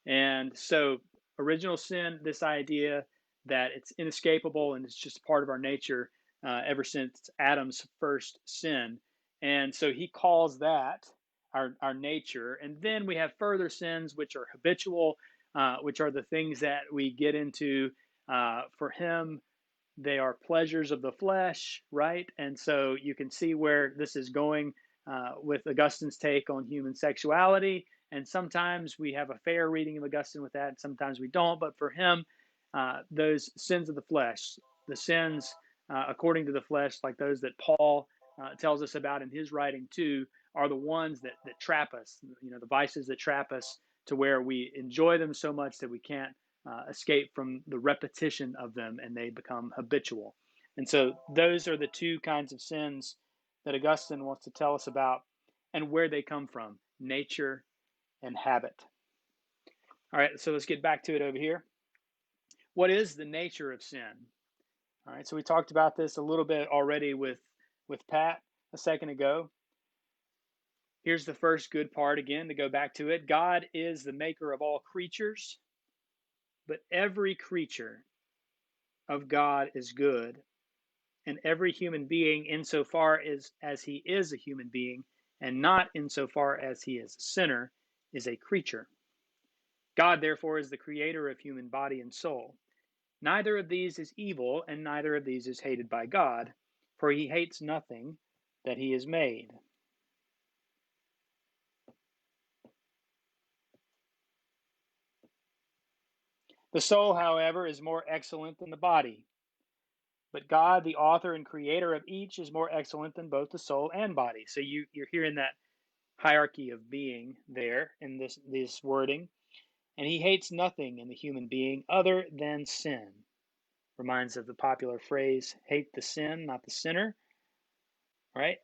And so original sin, this idea that it's inescapable and it's just part of our nature ever since Adam's first sin. And so he calls that our nature. And then we have further sins, which are habitual, which are the things that we get into for him they are pleasures of the flesh, right? And so you can see where this is going with Augustine's take on human sexuality. And sometimes we have a fair reading of Augustine with that, and sometimes we don't. But for him, those sins of the flesh, the sins according to the flesh, like those that Paul tells us about in his writing too, are the ones that trap us, the vices that trap us to where we enjoy them so much that we can't escape from the repetition of them, and they become habitual. And so those are the two kinds of sins that Augustine wants to tell us about and where they come from: nature and habit. All right, so let's get back to it over here. What is the nature of sin? All right, so we talked about this a little bit already with Pat a second ago. Here's the first good part again, to go back to it. God is the maker of all creatures, but every creature of God is good, and every human being, insofar as he is a human being, and not insofar as he is a sinner, is a creature. God, therefore, is the creator of human body and soul. Neither of these is evil, and neither of these is hated by God, for he hates nothing that he has made. The soul, however, is more excellent than the body. But God, the author and creator of each, is more excellent than both the soul and body. So you're hearing that hierarchy of being there in this wording. And he hates nothing in the human being other than sin. Reminds of the popular phrase, hate the sin, not the sinner. Right?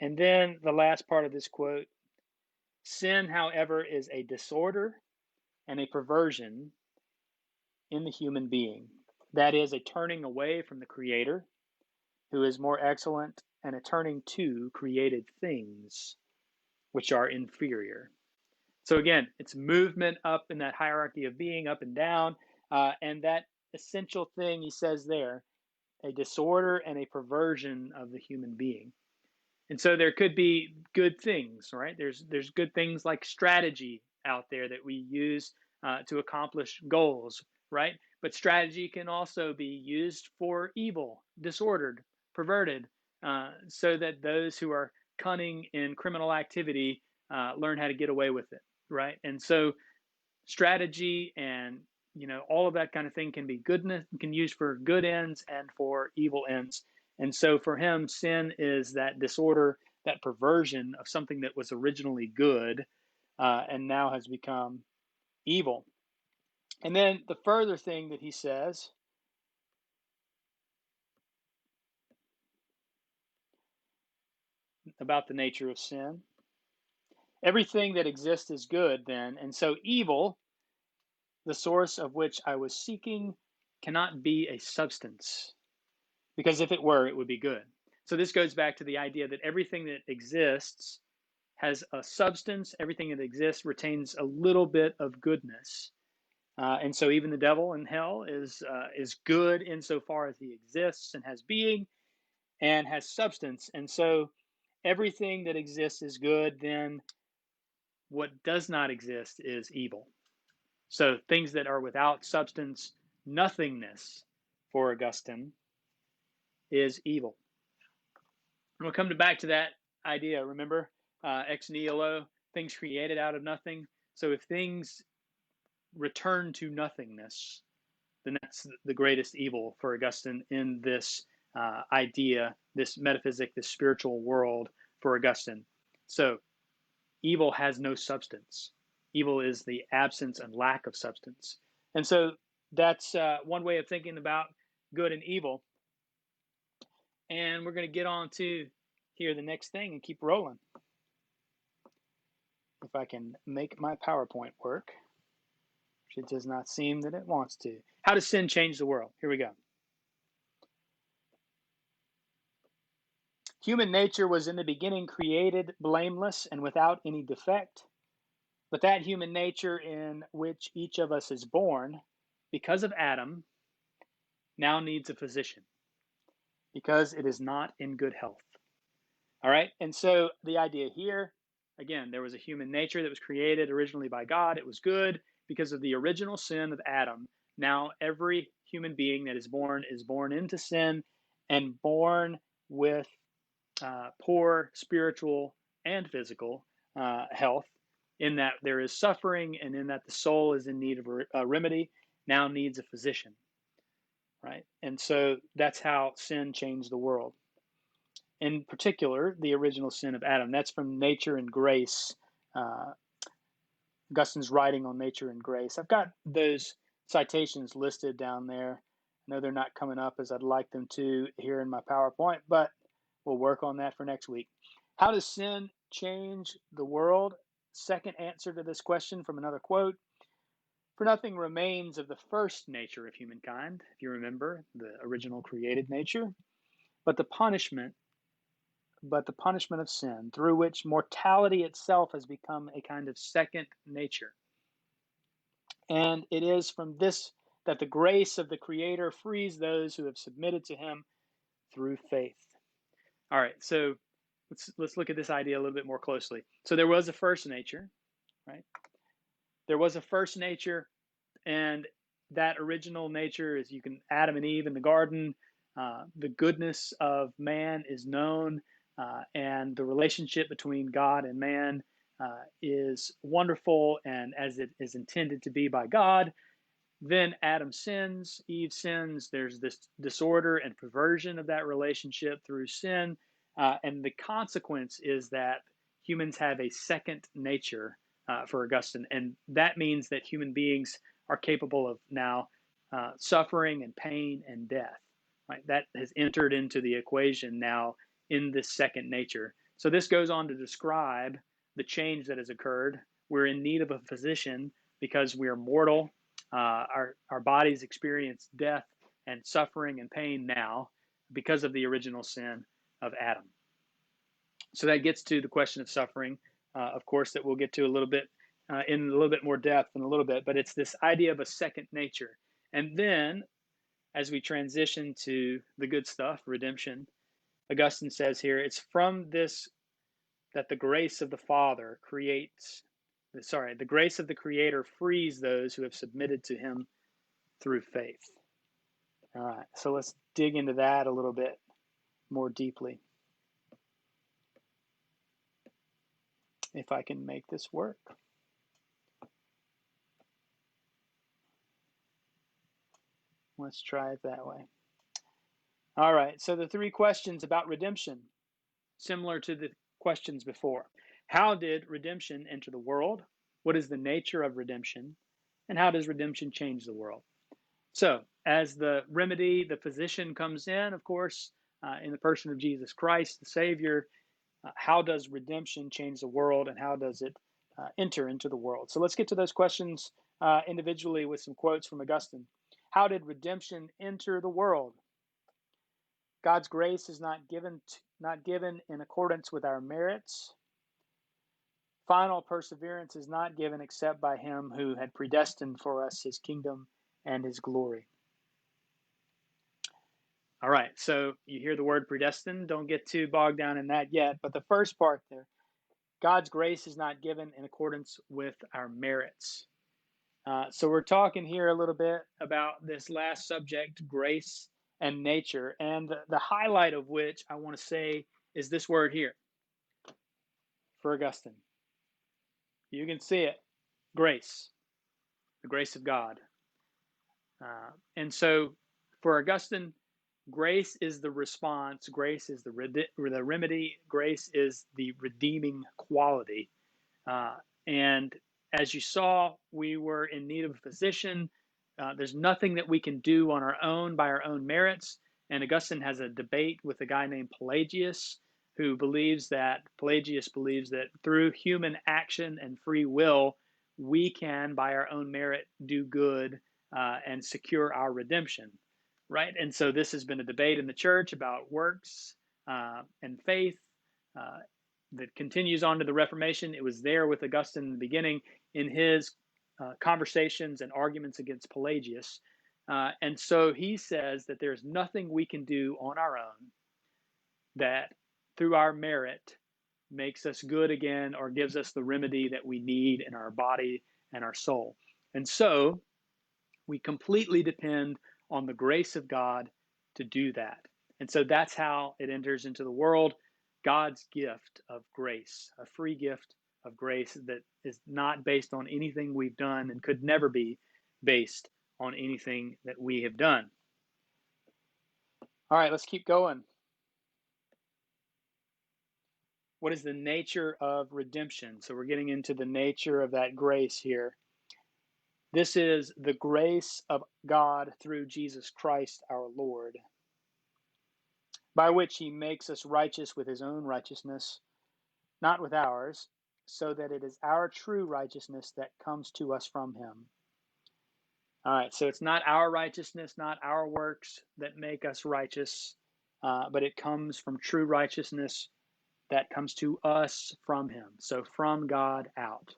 And then the last part of this quote, sin, however, is a disorder and a perversion in the human being. That is a turning away from the Creator, who is more excellent, and a turning to created things, which are inferior. So again, it's movement up in that hierarchy of being, up and down, and that essential thing he says there, a disorder and a perversion of the human being. And so there could be good things, right? There's good things like strategy out there that we use to accomplish goals, right? But strategy can also be used for evil, disordered, perverted, so that those who are cunning in criminal activity learn how to get away with it, right? And so strategy and all of that kind of thing can be goodness, can use for good ends and for evil ends. And so for him, sin is that disorder, that perversion of something that was originally good and now has become evil. And then the further thing that he says about the nature of sin, everything that exists is good then, and so evil, the source of which I was seeking, cannot be a substance, because if it were, it would be good. So this goes back to the idea that everything that exists has a substance. Everything that exists retains a little bit of goodness. And so even the devil in hell is good insofar as he exists and has being and has substance. And so everything that exists is good. Then what does not exist is evil. So things that are without substance, nothingness for Augustine, is evil. And we'll come back to that idea. Remember, ex nihilo, things created out of nothing. So if things return to nothingness, then that's the greatest evil for Augustine in this idea, this metaphysic, this spiritual world for Augustine. So evil has no substance. Evil is the absence and lack of substance. And so that's one way of thinking about good and evil. And we're going to get on to here the next thing and keep rolling. If I can make my PowerPoint work, which it does not seem that it wants to. How does sin change the world? Here we go. Human nature was in the beginning created blameless and without any defect. But that human nature in which each of us is born, because of Adam, now needs a physician, because it is not in good health. All right, and so the idea here, again, there was a human nature that was created originally by God. It was good because of the original sin of Adam. Now every human being that is born into sin and born with poor spiritual and physical health, in that there is suffering and in that the soul is in need of a remedy, now needs a physician, right? And so that's how sin changed the world. In particular, the original sin of Adam. That's from Nature and Grace, Augustine's writing on nature and grace. I've got those citations listed down there. I know they're not coming up as I'd like them to here in my PowerPoint, but we'll work on that for next week. How does sin change the world? Second answer to this question from another quote. For nothing remains of the first nature of humankind, if you remember, the original created nature, but the punishment of sin, through which mortality itself has become a kind of second nature. And it is from this that the grace of the Creator frees those who have submitted to Him through faith. All right, so let's look at this idea a little bit more closely. So there was a first nature, right? There was a first nature, and that original nature is Adam and Eve in the garden. The goodness of man is known, and the relationship between God and man is wonderful and as it is intended to be by God. Then Adam sins, Eve sins. There's this disorder and perversion of that relationship through sin. And the consequence is that humans have a second nature, for Augustine. And that means that human beings are capable of now suffering and pain and death. Right? That has entered into the equation now in this second nature. So this goes on to describe the change that has occurred. We're in need of a physician because we are mortal. Our bodies experience death and suffering and pain now because of the original sin of Adam. So that gets to the question of suffering, of course, that we'll get to a little bit in a little bit more depth in a little bit. But it's this idea of a second nature. And then as we transition to the good stuff, redemption, Augustine says here, it's from this that the grace of the Father the grace of the Creator frees those who have submitted to Him through faith. All right, so let's dig into that a little bit more deeply. If I can make this work. Let's try it that way. All right, so the three questions about redemption, similar to the questions before. How did redemption enter the world? What is the nature of redemption? And how does redemption change the world? So, as the remedy, the physician comes in, of course, in the person of Jesus Christ, the Savior. How does redemption change the world, and how does it enter into the world? So let's get to those questions individually with some quotes from Augustine. How did redemption enter the world? God's grace is not given in accordance with our merits. Final perseverance is not given except by Him who had predestined for us His kingdom and His glory. All right, so you hear the word predestined. Don't get too bogged down in that yet. But the first part there, God's grace is not given in accordance with our merits. So we're talking here a little bit about this last subject, grace and nature. And the highlight of which I want to say is this word here for Augustine. You can see it, grace, the grace of God. And so for Augustine, grace is the response, grace is the remedy, grace is the redeeming quality. And as you saw, we were in need of a physician. There's nothing that we can do on our own by our own merits. And Augustine has a debate with a guy named Pelagius, Pelagius believes that through human action and free will, we can, by our own merit, do good and secure our redemption, right? And so this has been a debate in the church about works and faith that continues on to the Reformation. It was there with Augustine in the beginning in his conversations and arguments against Pelagius. And so he says that there's nothing we can do on our own that through our merit makes us good again or gives us the remedy that we need in our body and our soul. And so we completely depend on the grace of God to do that. And so that's how it enters into the world, God's gift of grace, a free gift of grace that is not based on anything we've done and could never be based on anything that we have done. All right, let's keep going. What is the nature of redemption? So we're getting into the nature of that grace here. This is the grace of God through Jesus Christ our Lord, by which he makes us righteous with his own righteousness, not with ours, so that it is our true righteousness that comes to us from him. All right, so it's not our righteousness, not our works that make us righteous, but it comes from true righteousness that comes to us from him. So from God out.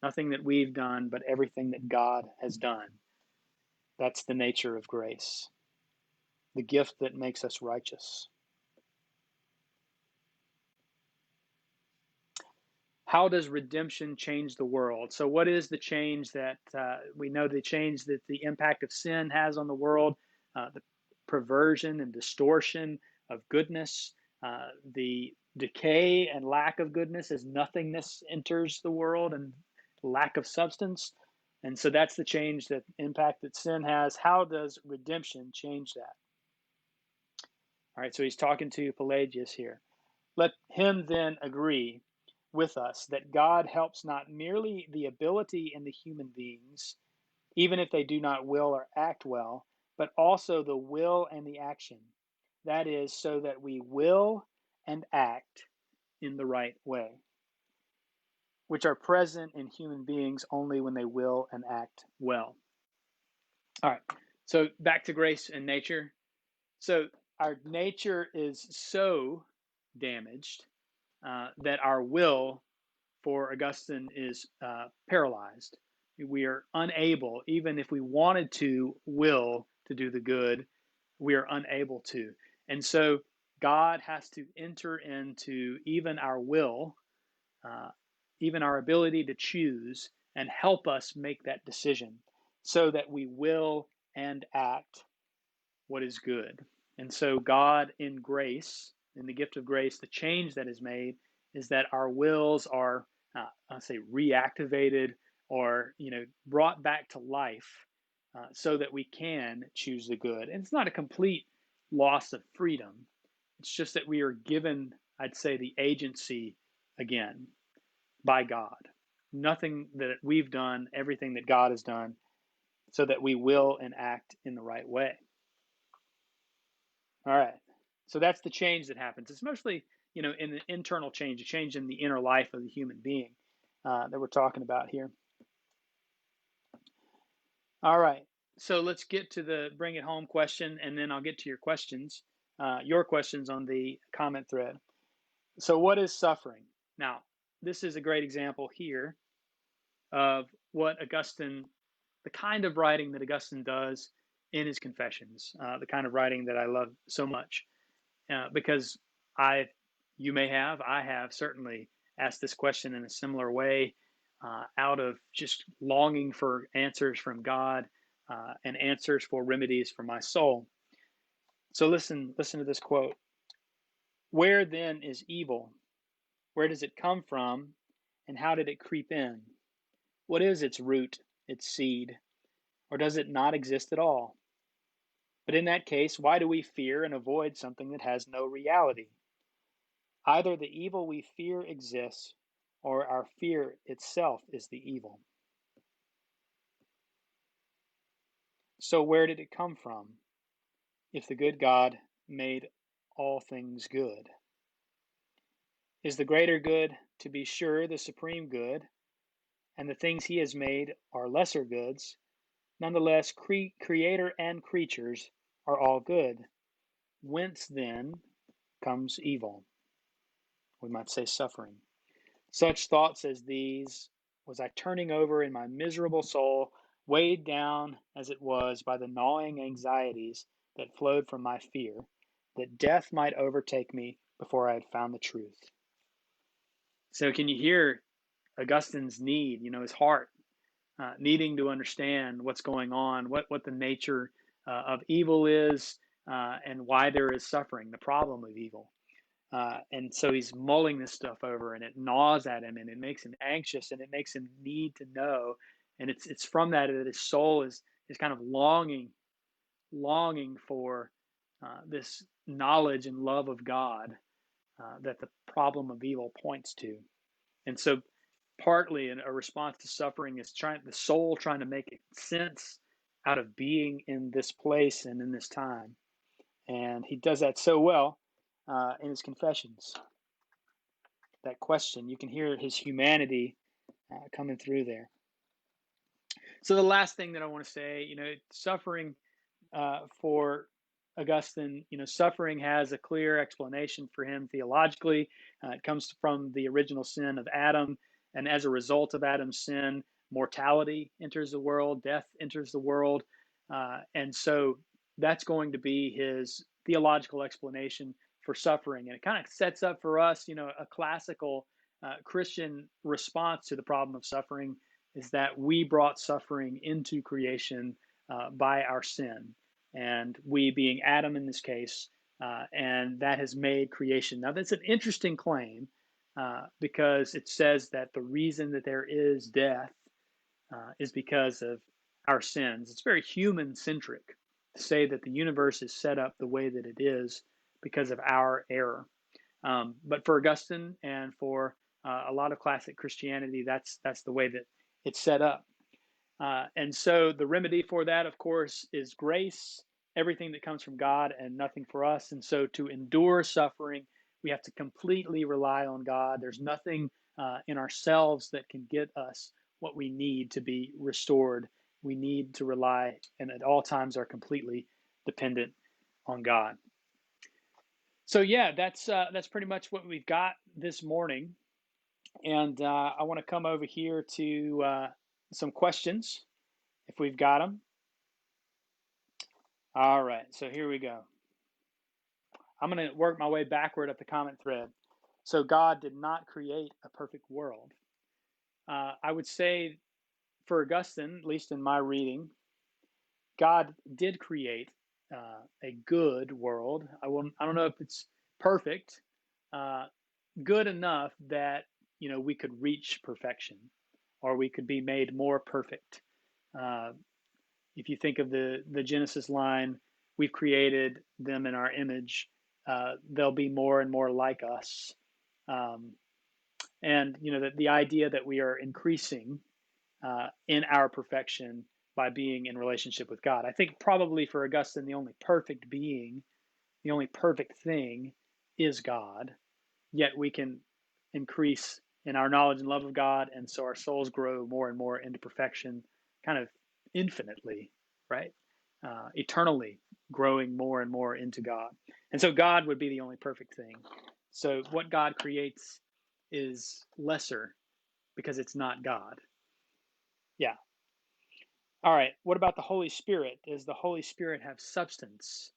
Nothing that we've done, but everything that God has done. That's the nature of grace, the gift that makes us righteous. How does redemption change the world? So what is the change that we know, the change that the impact of sin has on the world, the perversion and distortion of goodness, the decay and lack of goodness as nothingness enters the world and lack of substance. And so that's the change, that impact that sin has. How does redemption change that? All right, so he's talking to Pelagius here. Let him then agree with us that God helps not merely the ability in the human beings, even if they do not will or act well, but also the will and the action. That is, so that we will and act in the right way, which are present in human beings only when they will and act well. All right, so back to grace and nature. So our nature is so damaged that our will, for Augustine, is paralyzed. We are unable, even if we wanted to will to do the good, we are unable to. And so God has to enter into even our will, even our ability to choose, and help us make that decision so that we will and act what is good. And so God, in grace, in the gift of grace, the change that is made is that our wills are, I say, reactivated or brought back to life, so that we can choose the good. And it's not a complete loss of freedom. It's just that we are given, I'd say, the agency again by God. Nothing that we've done, everything that God has done, so that we will and act in the right way. All right. So that's the change that happens. It's mostly, in the internal change, a change in the inner life of the human being that we're talking about here. All right. So let's get to the bring it home question, and then I'll get to your questions on the comment thread. So what is suffering? Now, this is a great example here of what Augustine, the kind of writing that Augustine does in his Confessions, the kind of writing that I love so much. Because I have certainly asked this question in a similar way, out of just longing for answers from God and answers for remedies for my soul. So listen to this quote. Where then is evil? Where does it come from? And how did it creep in? What is its root, its seed? Or does it not exist at all? But in that case, why do we fear and avoid something that has no reality? Either the evil we fear exists, or our fear itself is the evil. So where did it come from, if the good God made all things good? Is the greater good, to be sure, the supreme good, and the things he has made are lesser goods? Nonetheless, creator and creatures are all good. Whence then comes evil? We might say suffering. Such thoughts as these was I turning over in my miserable soul, weighed down as it was by the gnawing anxieties that flowed from my fear that death might overtake me before I had found the truth. So can you hear Augustine's need, his heart, needing to understand what's going on, what the nature of evil is, and why there is suffering, the problem of evil. And so he's mulling this stuff over, and it gnaws at him, and it makes him anxious, and it makes him need to know. And it's from that his soul is kind of longing for this knowledge and love of God that the problem of evil points to. And so partly a response to suffering is the soul trying to make sense out of being in this place and in this time. And he does that so well in his confessions. That question, you can hear his humanity coming through there. So the last thing that I want to say, suffering for Augustine, suffering has a clear explanation for him theologically. It comes from the original sin of Adam, and as a result of Adam's sin, mortality enters the world, death enters the world, and so that's going to be his theological explanation for suffering. And it kind of sets up for us, a classical Christian response to the problem of suffering is that we brought suffering into creation by our sin, and we being Adam in this case, and that has made creation. Now, that's an interesting claim because it says that the reason that there is death is because of our sins. It's very human-centric to say that the universe is set up the way that it is because of our error. But for Augustine and for a lot of classic Christianity, that's the way that it's set up. And so the remedy for that, of course, is grace, everything that comes from God and nothing for us. And so to endure suffering, we have to completely rely on God. There's nothing in ourselves that can get us what we need to be restored. We need to rely and at all times are completely dependent on God. So yeah, that's pretty much what we've got this morning. And I want to come over here to some questions, if we've got them. All right, so here we go. I'm going to work my way backward up the comment thread. So God did not create a perfect world. I would say for Augustine, at least in my reading, God did create a good world. I don't know if it's perfect, good enough that we could reach perfection, or we could be made more perfect. If you think of the Genesis line, we've created them in our image. They'll be more and more like us. And the idea that we are increasing in our perfection by being in relationship with God. I think probably for Augustine, the only perfect being, the only perfect thing is God. Yet we can increase in our knowledge and love of God, and so our souls grow more and more into perfection, kind of infinitely, right? Eternally growing more and more into God. And so God would be the only perfect thing. So what God creates is lesser because it's not God. Yeah. All right. What about the Holy Spirit? Does the Holy Spirit have substance?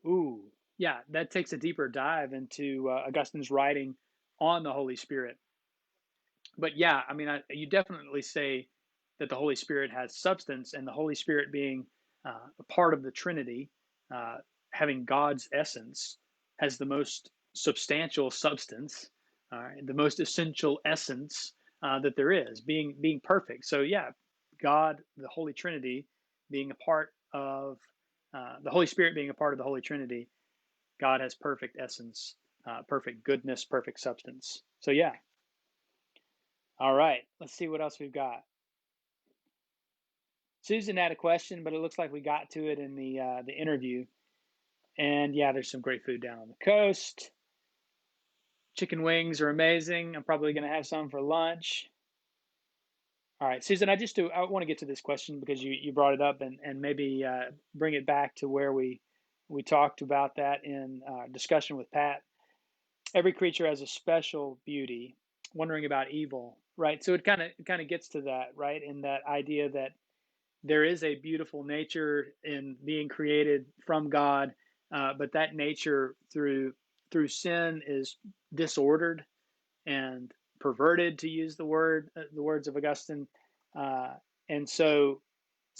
Ooh, yeah, that takes a deeper dive into Augustine's writing on the Holy Spirit. But yeah, I mean, you definitely say that the Holy Spirit has substance, and the Holy Spirit being a part of the Trinity, having God's essence, has the most substantial substance, the most essential essence that there is, being perfect. So yeah, God, the Holy Trinity, being a part of the Holy Spirit being a part of the Holy Trinity, God has perfect essence, perfect goodness, perfect substance. So yeah. All right, let's see what else we've got. Susan had a question, but it looks like we got to it in the interview. And yeah, there's some great food down on the coast. Chicken wings are amazing. I'm probably going to have some for lunch. All right, Susan, I want to get to this question because you brought it up and maybe bring it back to where we talked about that in discussion with Pat. Every creature has a special beauty. Wondering about evil, right? So it kind of gets to that, right? In that idea that there is a beautiful nature in being created from God, but that nature through sin is disordered and perverted, to use the words of Augustine, and so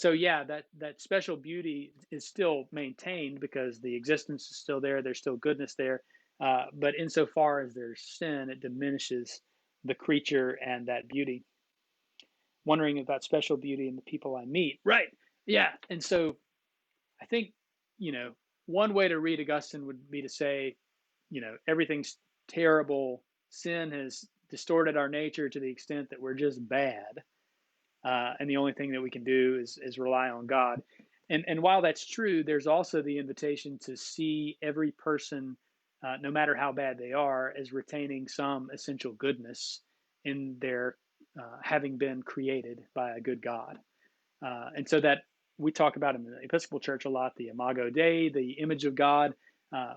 So yeah, that special beauty is still maintained because the existence is still there. There's still goodness there, but insofar as there's sin, it diminishes the creature and that beauty. Wondering about special beauty in the people I meet. Right. Yeah. And so I think, one way to read Augustine would be to say, everything's terrible. Sin has distorted our nature to the extent that we're just bad. And the only thing that we can do is rely on God. And while that's true, there's also the invitation to see every person, no matter how bad they are, as retaining some essential goodness in their having been created by a good God. And so that we talk about in the Episcopal Church a lot, the Imago Dei, the image of God,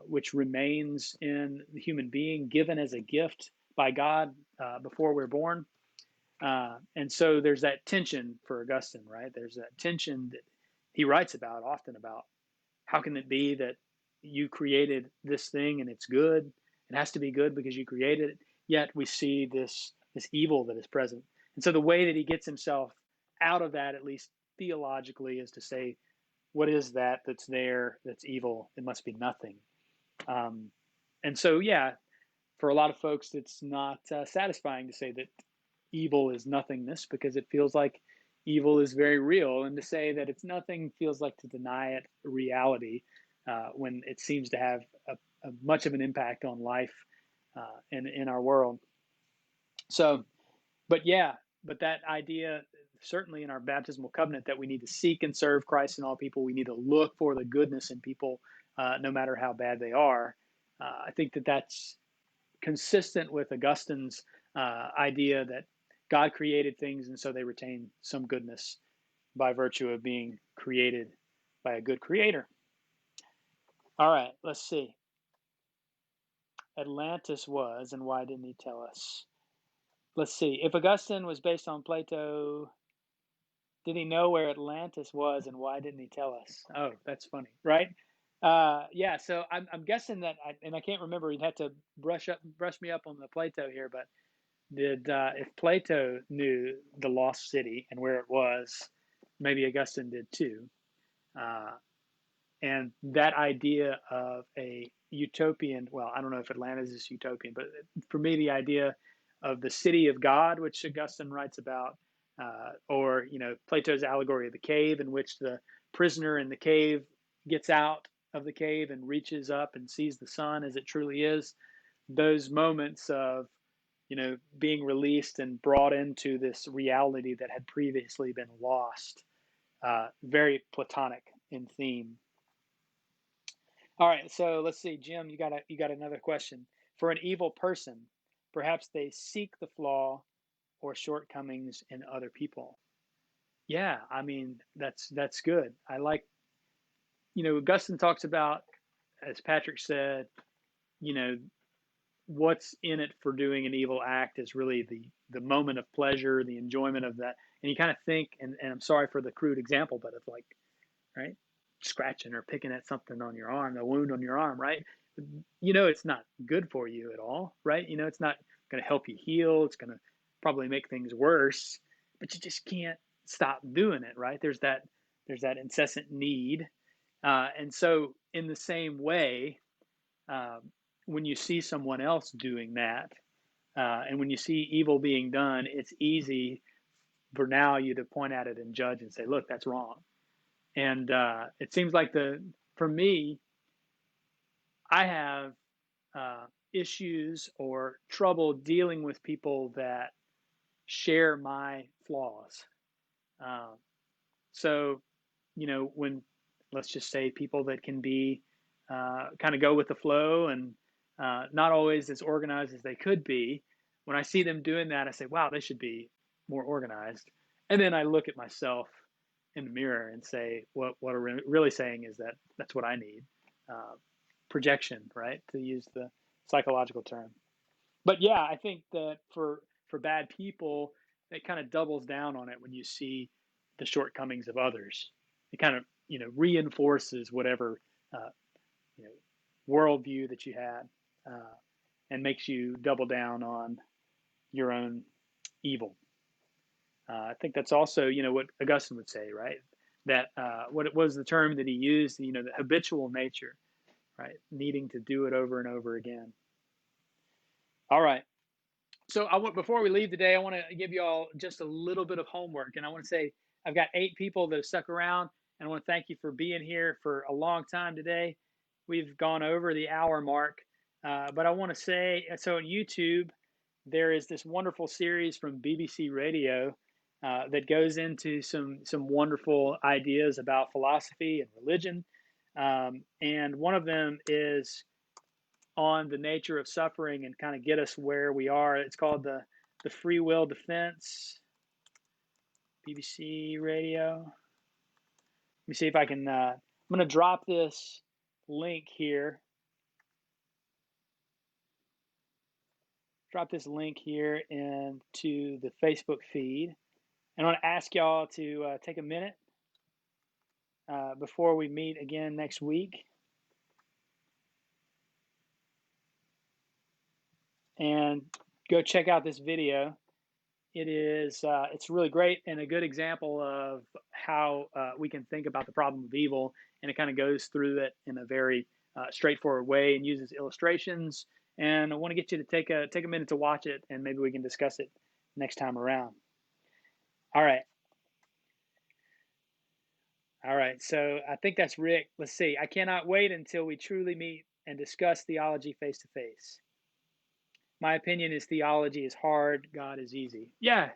which remains in the human being, given as a gift by God before we're born. And so there's that tension for Augustine, right? There's that tension that he writes about often about how can it be that you created this thing and it's good? It has to be good because you created it. Yet we see this evil that is present. And so the way that he gets himself out of that, at least theologically, is to say, what is that that's there that's evil? It must be nothing. And so, yeah, for a lot of folks, it's not satisfying to say that evil is nothingness because it feels like evil is very real. And to say that it's nothing feels like to deny it reality when it seems to have a much of an impact on life and in our world. So, but that idea, certainly in our baptismal covenant, that we need to seek and serve Christ in all people, we need to look for the goodness in people, no matter how bad they are. I think that that's consistent with Augustine's idea that God created things and so they retain some goodness by virtue of being created by a good creator. All right, let's see. Atlantis was, and why didn't he tell us? Let's see. If Augustine was based on Plato, did he know where Atlantis was and why didn't he tell us? Oh, that's funny, right? Yeah, so I'm guessing that, and I can't remember, he'd have to brush me up on the Plato here, but if Plato knew the lost city and where it was, maybe Augustine did too. And that idea of a utopian, well, I don't know if Atlantis is utopian, but for me, the idea of the city of God, which Augustine writes about, or Plato's allegory of the cave, in which the prisoner in the cave gets out of the cave and reaches up and sees the sun as it truly is. Those moments of being released and brought into this reality that had previously been lost. Very Platonic in theme. All right, so let's see, Jim, you got another question. For an evil person, perhaps they seek the flaw or shortcomings in other people. Yeah, I mean that's good. I like, Augustine talks about, as Patrick said, what's in it for doing an evil act is really the moment of pleasure, the enjoyment of that. And you kind of think, and I'm sorry for the crude example, but it's like, right, scratching or picking at something on your arm, a wound on your arm, right? It's not good for you at all, right? It's not going to help you heal. It's going to probably make things worse, but you just can't stop doing it, right? There's that incessant need. And so in the same way, when you see someone else doing that, and when you see evil being done, it's easy for now you to point at it and judge and say, look, that's wrong. And it seems like for me, I have issues or trouble dealing with people that share my flaws. So, when, let's just say, people that can be kind of go with the flow and not always as organized as they could be, when I see them doing that, I say, wow, they should be more organized. And then I look at myself in the mirror and say, what I'm really saying is that that's what I need. Projection, right? To use the psychological term. But yeah, I think that for bad people, it kind of doubles down on it when you see the shortcomings of others. It kind of reinforces whatever worldview that you had, and makes you double down on your own evil. I think that's also what Augustine would say, right? that what was the term that he used? You know, the habitual nature, right? Needing to do it over and over again. All right. So before we leave today, I want to give you all just a little bit of homework, and I want to say I've got 8 people that have stuck around, and I want to thank you for being here for a long time today. We've gone over the hour mark, but I want to say, so on YouTube, there is this wonderful series from BBC Radio that goes into some wonderful ideas about philosophy and religion, and one of them is on the nature of suffering and kind of get us where we are. It's called the Free Will Defense, BBC Radio. Let me see if I can. I'm going to drop this link here. Drop this link here into the Facebook feed. And I want to ask y'all to take a minute before we meet again next week. And go check out this video. It is it's really great and a good example of how we can think about the problem of evil, and it kind of goes through it in a very straightforward way and uses illustrations. And I want to get you to take a minute to watch it, and maybe we can discuss it next time around. All right. All right. So I think that's Rick. Let's see. I cannot wait until we truly meet and discuss theology face to face. My opinion is theology is hard, God is easy. Yeah.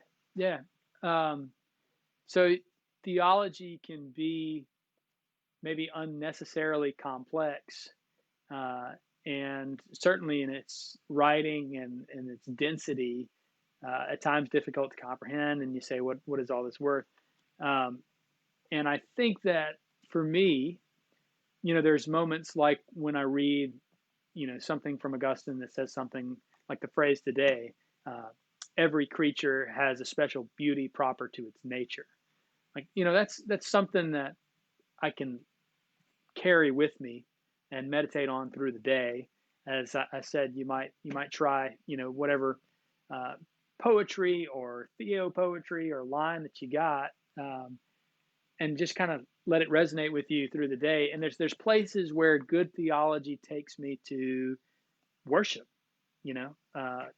So theology can be maybe unnecessarily complex, and certainly in its writing and its density, at times difficult to comprehend. And you say, what is all this worth? And I think that for me, there's moments like when I read, something from Augustine that says something like the phrase today, every creature has a special beauty proper to its nature. Like, that's something that I can carry with me and meditate on through the day. As I said, you might try, whatever poetry or theopoetry or line that you got, and just kind of let it resonate with you through the day. And there's places where good theology takes me to worship.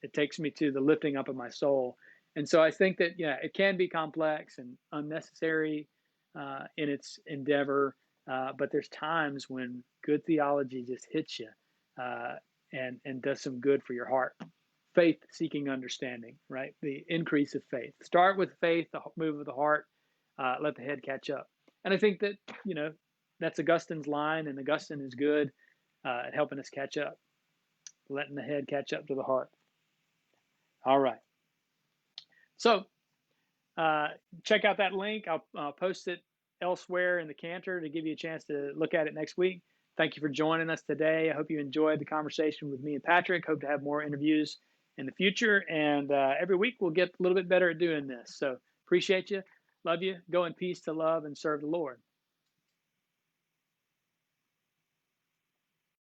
It takes me to the lifting up of my soul. And so I think that, it can be complex and unnecessary in its endeavor, but there's times when good theology just hits you and does some good for your heart. Faith seeking understanding, right? The increase of faith. Start with faith, the move of the heart, let the head catch up. And I think that, that's Augustine's line, and Augustine is good at helping us catch up. Letting the head catch up to the heart. All right. So check out that link. I'll post it elsewhere in the Cantor to give you a chance to look at it next week. Thank you for joining us today. I hope you enjoyed the conversation with me and Patrick. Hope to have more interviews in the future. And every week we'll get a little bit better at doing this. So appreciate you. Love you. Go in peace to love and serve the Lord.